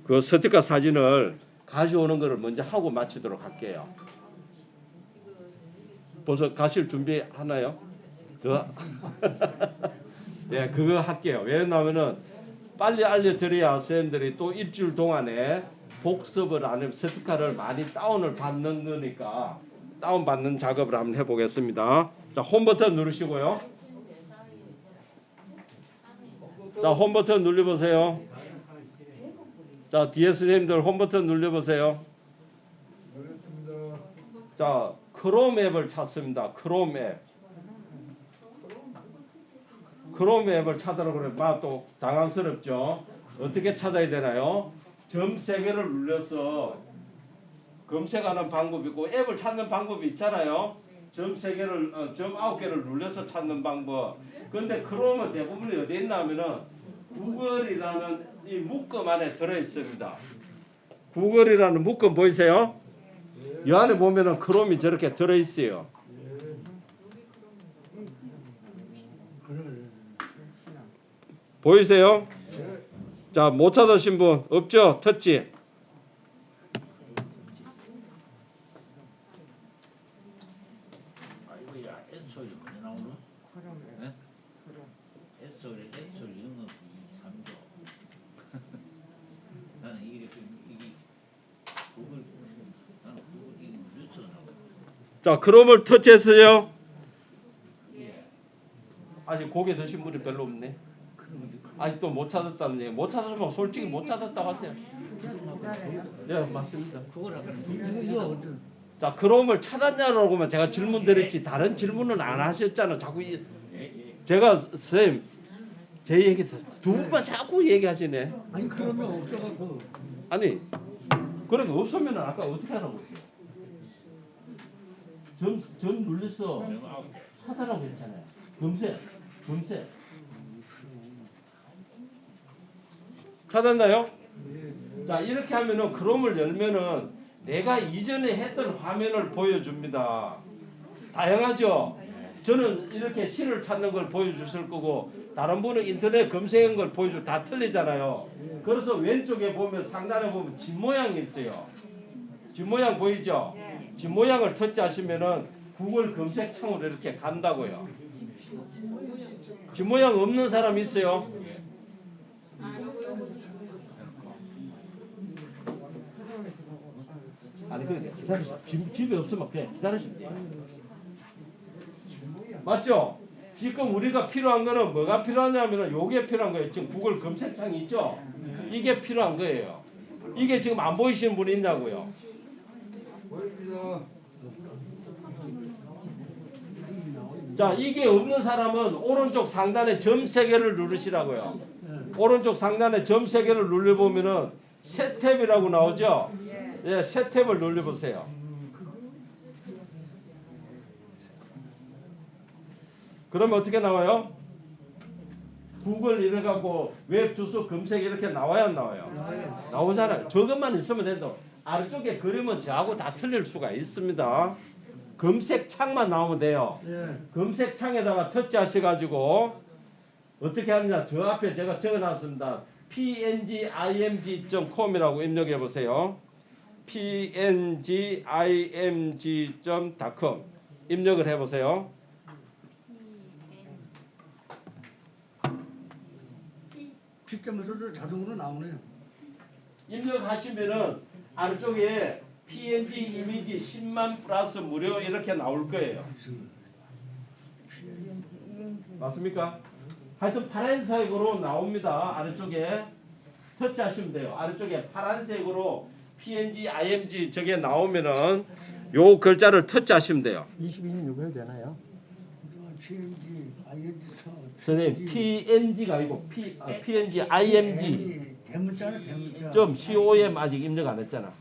그 스티커 사진을 가져오는 거를 먼저 하고 마치도록 할게요. 벌써 가실 준비 하나요? 더? 네, 그거 할게요. 왜냐하면은 빨리 알려드려야 선생님들이 또 일주일 동안에 복습을 안 하면 스티커를 많이 다운을 받는 거니까 다운 받는 작업을 한번 해보겠습니다. 자, 홈 버튼 누르시고요. 자, 홈 버튼 눌러보세요. 자, 뒤에 선생님들 홈 버튼 눌러보세요. 자, 크롬 앱을 찾습니다. 크롬 앱. 크롬 앱을 찾으라고 그러면 또 당황스럽죠. 어떻게 찾아야 되나요? 점 3개를 눌러서 검색하는 방법이 있고 앱을 찾는 방법이 있잖아요. 점 3개를 점 9개를 눌러서 찾는 방법. 근데 크롬은 대부분이 어디에 있나 하면은 구글이라는 이 묶음 안에 들어 있습니다. 구글이라는 묶음 보이세요? 이 안에 보면은 크롬이 저렇게 들어 있어요. 보이세요? 자, 못 찾으신 분 없죠? 터치. 아 이거 야 S소리 많이 나오나? 네? S소리 이런 거 2, 3조. 나는 이게 구글 나는 구글 이게 뉴스가 나와. 자, 크롬을 터치했어요. 아직 고개 드신 분이 별로 없네. 아직도 못 찾았다는 얘기. 못 찾았으면 솔직히 못 찾았다고 하세요. 네, 맞습니다. 그걸 아까 자, 크롬을 찾았냐고 하면 제가 질문 드렸지 다른 질문은 안 하셨잖아. 자꾸 제가 선생님 제 얘기 두 번만 자꾸 얘기하시네. 아니 그러면 없어갖고 아니 그러니까 없으면 아까 어떻게 하라고 했어요? 점 눌러서 찾아라고 했잖아요. 검색 찾았나요? 자, 이렇게 하면은 크롬을 열면은 내가 이전에 했던 화면을 보여줍니다. 다양하죠? 저는 이렇게 시를 찾는 걸 보여주실 거고 다른 분은 인터넷 검색한 걸 보여주고 다 틀리잖아요. 그래서 왼쪽에 보면 상단에 보면 집 모양이 있어요. 집 모양 보이죠? 집 모양을 터치하시면은 구글 검색창으로 이렇게 간다고요. 집 모양 없는 사람 있어요? 아니 그래 기다리세요. 집에 없으면 그냥 기다리시면 돼요. 맞죠? 지금 우리가 필요한 거는 뭐가 필요하냐면은 요게 필요한 거예요. 지금 구글 검색창이 있죠? 이게 필요한 거예요. 이게 지금 안 보이시는 분이 있냐고요? 자, 이게 없는 사람은 오른쪽 상단에 점 3개를 누르시라고요. 오른쪽 상단에 점 3개를 눌러보면은 새 탭이라고 나오죠? 예. 예, 새 탭을 눌러보세요. 그러면 어떻게 나와요? 구글 이래갖고 웹 주소 검색 이렇게 나와야 안 나와요? 나오잖아요. 저것만 있으면 된다. 아래쪽에 그림은 저하고 다 틀릴 수가 있습니다. 검색창만 나오면 돼요. 검색창에다가 터치하셔가지고 어떻게 하느냐. 저 앞에 제가 적어놨습니다. pngimg.com이라고 입력해 보세요. pngimg.com 입력을 해보세요. 시점에서도 자동으로 나오네요. 입력하시면은 아래쪽에 png 이미지 10만 플러스 무료 이렇게 나올 거예요. 맞습니까? 하여튼 파란색으로 나옵니다. 아래쪽에 터치하시면 돼요. 아래쪽에 파란색으로 png img 저게 나오면은 요 글자를 터치하시면 돼요. 22년 요거 해도 되나요? PNG, ING 선생님 png가 아니고 png img 대문자는 대문자. 점 com 아직 입력 안 했잖아.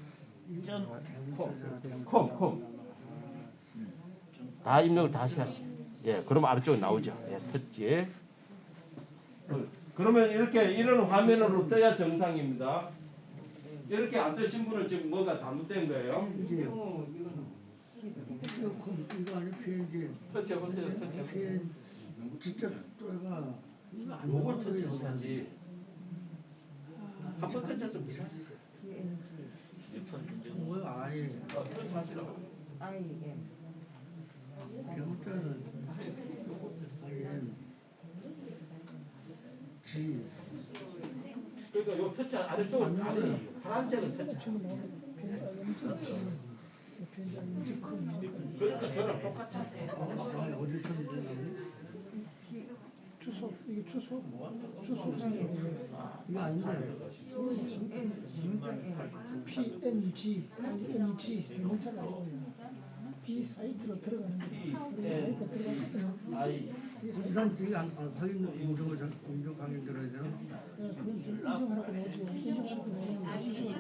콤 다 입력을 다시 하지. 예, 그러면 아래쪽에 나오죠. 예, 터치. 그러면 이렇게 이런 화면으로 떠야 정상입니다. 이렇게 안 뜨신 분은 지금 뭐가 잘못된 거예요? 이거 아니 PNG. 터치해 보세요. 터치해 보세요. 진짜 또가 요걸 터치해야지. 한번 터치해서 미사하세요. 뭐야 아니 터치하시라고. IM. 대문자는 IN G. 그러니까 요 터치 아래쪽은 아니 파란색은 터치. 그러니까 저랑 똑같이 해. 어디 쳤는데? 주소 이게 주소 주소 이거 아닌데. PNG ING 대문자가 아니고요. 이 사이트로 들어가는 거예요. 이 사이트에 들어가거든요. 아이 난 되게 확인 인증을 인증 강의 들어야 돼요. 그건 좀 인정하라고 나오죠. 인정하라고 나오는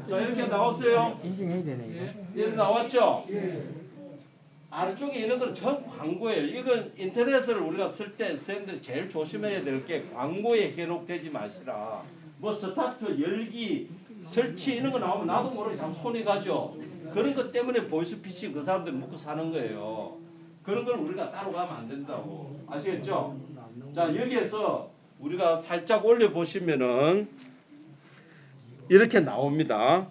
자 이렇게 나왔어요. 인증해야 되네 이거. 이렇게 나왔죠? 아래쪽에 있는 건 전 광고예요. 이건 인터넷을 우리가 쓸 때 선생님들 제일 조심해야 될 게 광고에 기록되지 마시라. 뭐 스타트, 열기, 설치 이런 거 나오면 나도 모르게 자꾸 손이 가죠. 그런 것 때문에 보이스피싱 그 사람들 묵고 사는 거예요. 그런 걸 우리가 따로 가면 안 된다고. 아시겠죠? 자 여기에서 우리가 살짝 올려 보시면은 이렇게 나옵니다.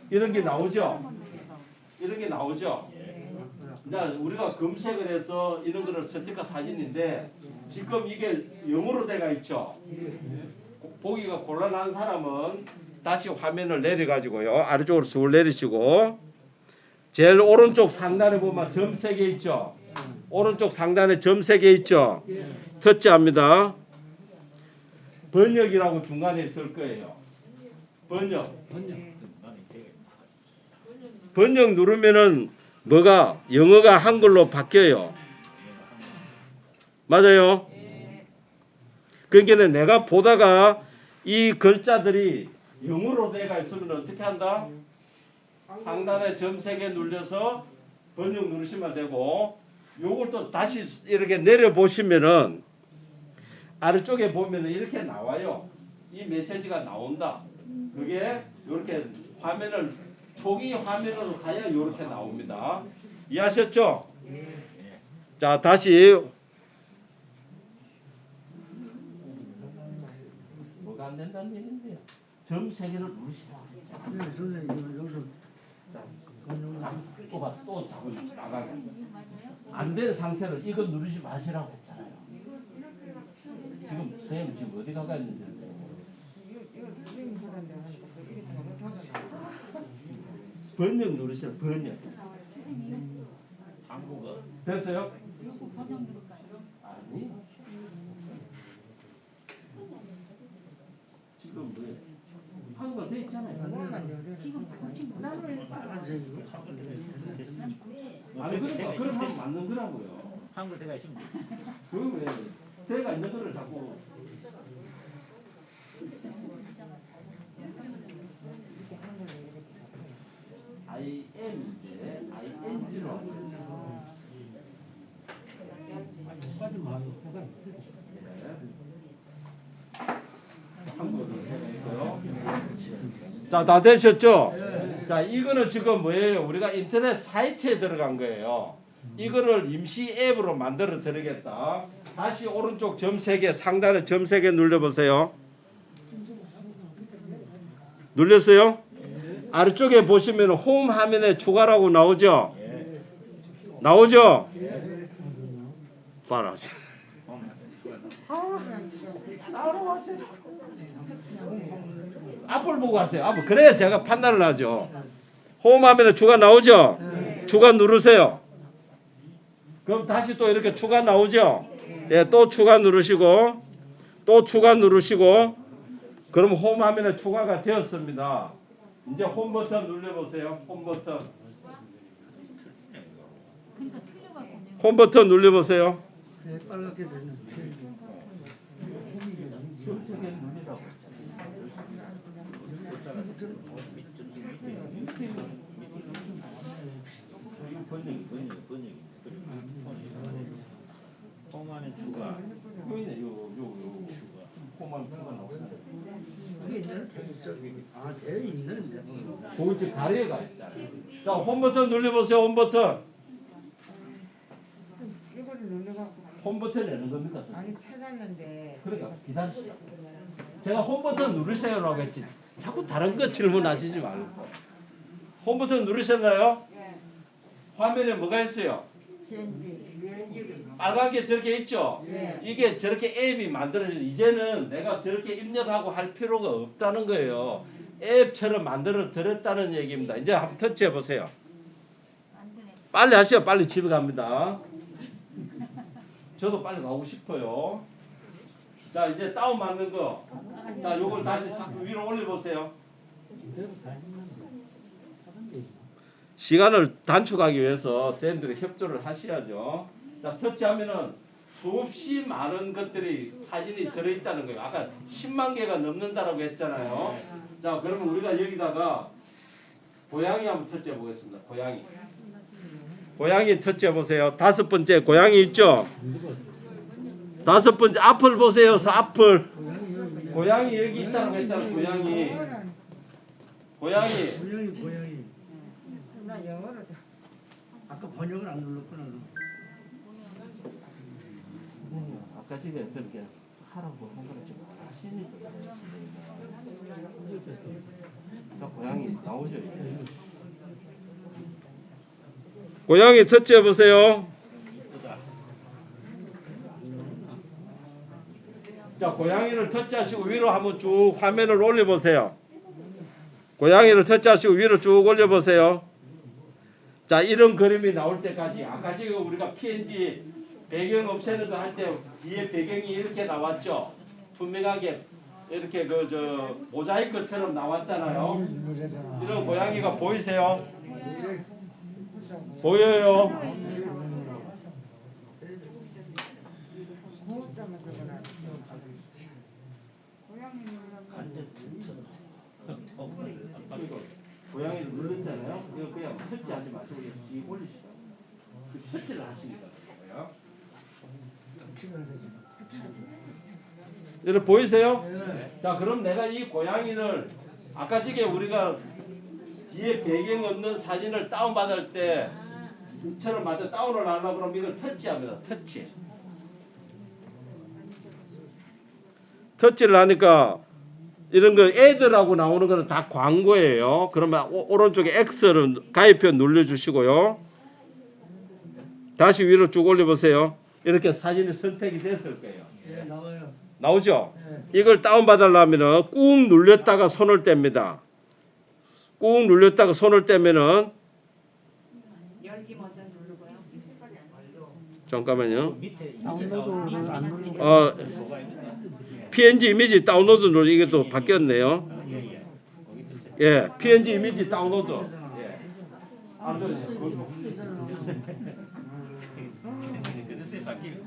이런 게 나오죠? 이런 게 나오죠? 이제 우리가 검색을 해서 이런 거를 스티커 사진인데 지금 이게 영어로 돼가 있죠? 보기가 곤란한 사람은 다시 화면을 내려가지고요. 아래쪽으로 쑥 내리시고 제일 오른쪽 상단에 보면 점 3개 있죠? 오른쪽 상단에 점 3개 있죠? 터치합니다. 번역이라고 중간에 있을 거예요. 번역 누르면은 뭐가 영어가 한글로 바뀌어요. 맞아요? 그러니까 내가 보다가 이 글자들이 영어로 돼가 있으면 어떻게 한다? 상단에 점 3개 눌려서 번역 누르시면 되고 요걸 또 다시 이렇게 내려보시면은 아래쪽에 보면은 이렇게 나와요. 이 메시지가 나온다. 그게 이렇게 화면을 초기 화면으로 가야 이렇게 나옵니다. 이해하셨죠? 자 다시 뭐가 안 된다는 얘기인데요. 점 3개를 누르시라. 네, 선생님 여기서 또 자꾸 나가게. 안 된 상태로 이거 누르지 마시라고 했잖아요. 지금 선생님 지금 어디 가가 있는지. 이거 스크린 하던데 하니까 이게 잘못하잖아. 번역 누르시라. 번역. 한국어. 됐어요? 요거 번역 누를까요? 아니. 지금 뭐예요? 한국어 돼 있잖아요. 뭐만 열려. 지금 고친 거. 나는 아니 그러니까 그럼 하면 맞는 거라고요. 한국어 대가 있으면 그 왜 대가 있는 거를 자꾸 IM인데 ING로 하겠습니다. 효과도 많이 효과가 있어요. 자, 다 되셨죠? 자, 이거는 지금 뭐예요? 우리가 인터넷 사이트에 들어간 거예요. 이거를 임시 앱으로 만들어 드리겠다. 다시 오른쪽 점 3개, 상단에 점 3개 눌러보세요. 눌렸어요? 아래쪽에 보시면 홈 화면에 추가라고 나오죠? 나오죠? 봐라. 앞을 보고 하세요. 앞을. 그래야 제가 판단을 하죠. 홈 화면에 추가 나오죠? 추가 누르세요. 그럼 다시 또 이렇게 추가 나오죠? 예, 또 추가 누르시고 또 추가 누르시고 그럼 홈 화면에 추가가 되었습니다. 이제 홈 버튼 눌러보세요. 홈 버튼. 그러니까 틀려갖고 내가 홈 버튼 눌러보세요. 네, 빨갛게 되는. 홈화면 추가. 여기네, 요 추가. 홈 화면 추가 나오네. 그게 있는 저기 되어 있는데. 그거 가려가 있잖아요. 자, 홈 버튼 눌러보세요. 홈 버튼. 이거를 눌러갖고 홈 버튼 내는 겁니까? 선생님? 아니 찾았는데 그러니까 기다리시죠. 제가 홈 버튼 누르세요라고 했지. 자꾸 다른 거 질문하시지 말고. 홈 버튼 누르셨나요? 화면에 뭐가 있어요? TNG 빨간 게 저렇게 있죠? 네. 이게 저렇게 앱이 만들어져. 이제는 내가 저렇게 입력하고 할 필요가 없다는 거예요. 앱처럼 만들어 드렸다는 얘기입니다. 이제 한번 터치해 보세요. 안 되네. 빨리 하시오. 빨리 집에 갑니다. 저도 빨리 가고 싶어요. 자, 이제 다운 받는 거. 자, 요걸 다시 위로 올려보세요. 시간을 단축하기 위해서 쌤들이 협조를 하셔야죠. 자, 터치하면은 수없이 많은 것들이 사진이 들어있다는 거예요. 아까 10만 개가 넘는다라고 했잖아요. 자, 그러면 우리가 여기다가 고양이 한번 터치해 보겠습니다. 고양이. 고양이 터치해 보세요. 5번째 고양이 있죠? 5번째 앞을 보세요. 앞을. 고양이 여기 있다고 했잖아요. 고양이. 고양이. 고양이. 나 영어로 아까 번역을 안 눌렀구나. 아까 집에 그렇게 하라고 한 거를 좀 하시니까. 고양이 나오죠. 고양이 터치해 보세요. 자, 고양이를 터치하시고 위로 한번 쭉 화면을 올려보세요. 고양이를 터치하시고 위로 쭉 올려보세요. 자, 이런 그림이 나올 때까지 아까 지금 우리가 PNG 배경 없애는 거 할 때 뒤에 배경이 이렇게 나왔죠. 투명하게 이렇게 모자이크처럼 나왔잖아요. 이런 고양이가 보이세요? 보여요? 고양이를 눌렀잖아요. 이거 그냥 터치하지 마시고 뒤에 올리시라고. 그 터치를 하시니까 거예요. 여러분 보이세요? 자, 그럼 내가 이 고양이를 아까 전에 우리가 뒤에 배경 없는 사진을 다운받을 때처럼 맞아 다운을 하려고 그러면 이걸 터치합니다. 터치를 하니까 이런 거 애들하고 나오는 거는 다 광고예요. 그러면 오른쪽에 X를 가입표 눌러주시고요. 다시 위로 쭉 올려보세요. 이렇게 사진이 선택이 됐을 거예요. 네, 나와요. 나오죠? 이걸 다운받으려면 꾹 눌렸다가 손을 뗍니다. 꾹 눌렸다가 손을 떼면은 열기 먼저 누르고요. 잠깐만요. 밑에 다운로드를 안 누르고. PNG 이미지 다운로드 눌러 이게 또 바뀌었네요. 예, PNG 이미지 다운로드. 예.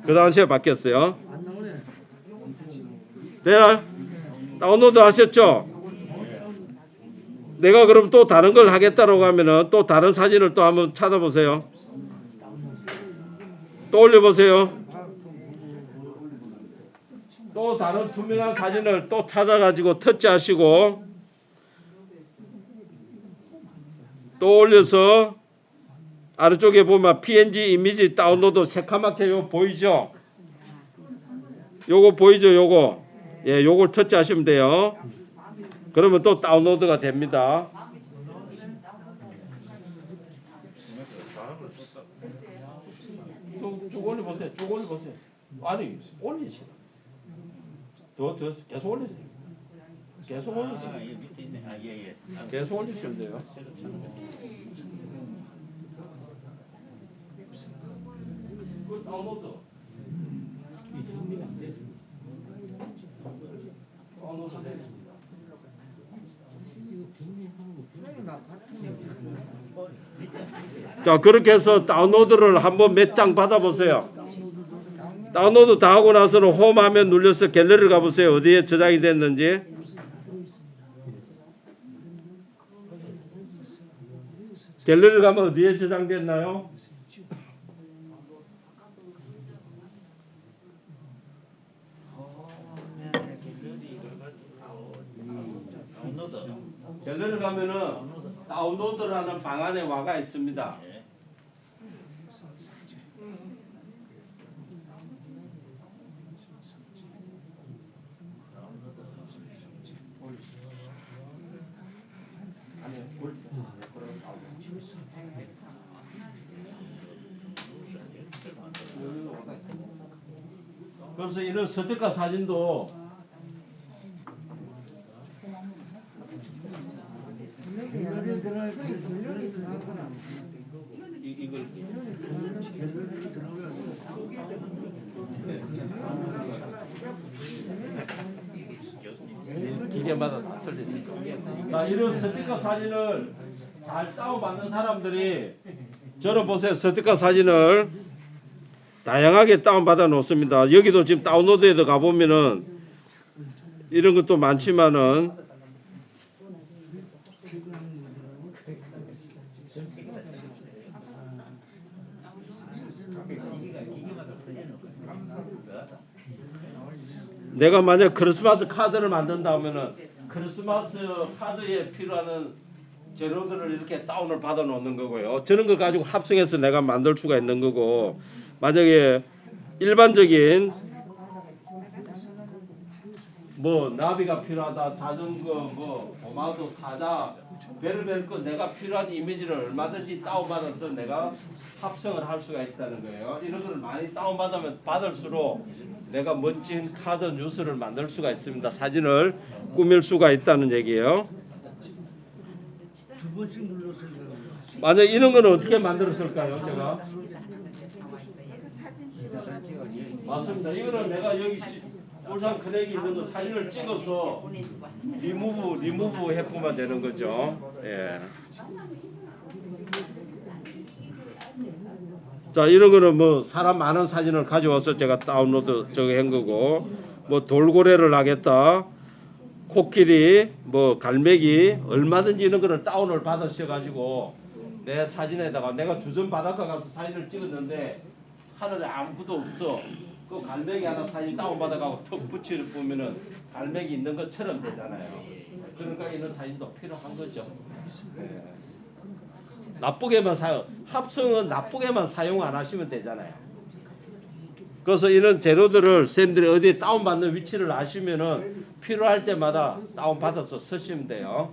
그 당시에 바뀌었어요. 안 나오네. 네, 다운로드 하셨죠? 내가 그럼 또 다른 걸 하겠다라고 하면은 또 다른 사진을 또 한번 찾아보세요. 또 올려보세요. 또 다른 투명한 사진을 또 찾아가지고 터치하시고 또 올려서 아래쪽에 보면 PNG 이미지 다운로드 새카맣게 요 보이죠? 요거 보이죠? 요거. 예, 요걸 터치하시면 돼요. 그러면 또 다운로드가 됩니다. 쭉 올려보세요. 쭉 올려보세요. 아니, 올리시라. 더 계속 올리세요. 계속 올리세요. 이거 밑에 있네. 예. 계속 올리시면 돼요. 그 다운로드. 다운로드 됐습니다. 자, 그렇게 해서 다운로드를 한번 몇 장 받아보세요. 다운로드 다 하고 나서는 홈 화면 눌러서 갤러리를 가보세요. 어디에 저장이 됐는지. 갤러리를 가면 어디에 저장됐나요? 갤러리를 가면은 다운로드라는 방 안에 와가 있습니다. 그래서 이런 스티커 사진도 기계마다 다 틀리니까. 자, 이런 스티커 사진을 잘 다운받는 사람들이 저는 보세요. 스티커 사진을 다양하게 다운받아 놓습니다. 여기도 지금 다운로드에도 가보면은 이런 것도 많지만은 내가 만약 크리스마스 카드를 만든다 하면은 크리스마스 카드에 필요한 재료들을 이렇게 다운을 받아 놓는 거고요. 저런 걸 가지고 합성해서 내가 만들 수가 있는 거고, 만약에 일반적인 뭐 나비가 필요하다, 자전거, 뭐 도마도 사자, 별의별 거 내가 필요한 이미지를 얼마든지 다운받아서 내가 합성을 할 수가 있다는 거예요. 이런 거를 많이 다운받으면 받을수록 내가 멋진 카드 뉴스를 만들 수가 있습니다. 사진을 꾸밀 수가 있다는 얘기예요. 만약 이런 거는 어떻게 만들었을까요? 제가 맞습니다. 이거는 내가 여기 울산 크랙이 있는 거 사진을 찍어서 리무브 해보면 되는 거죠. 예. 자, 이런 거는 뭐 사람 많은 사진을 가져와서 제가 다운로드 저거 한 거고, 뭐 돌고래를 하겠다, 코끼리, 뭐 갈매기, 얼마든지 이런 거를 다운을 받으셔가지고 내 사진에다가 내가 주전 바닷가 가서 사진을 찍었는데 하늘에 아무것도 없어. 그 갈매기 하나 사진 다운받아가고 턱 붙여 보면은 갈매기 있는 것처럼 되잖아요. 그러니까 이런 사진도 필요한 거죠. 네. 나쁘게만 합성은 나쁘게만 사용 안 하시면 되잖아요. 그래서 이런 재료들을 선생님들이 어디에 다운받는 위치를 아시면은 필요할 때마다 다운받아서 쓰시면 돼요.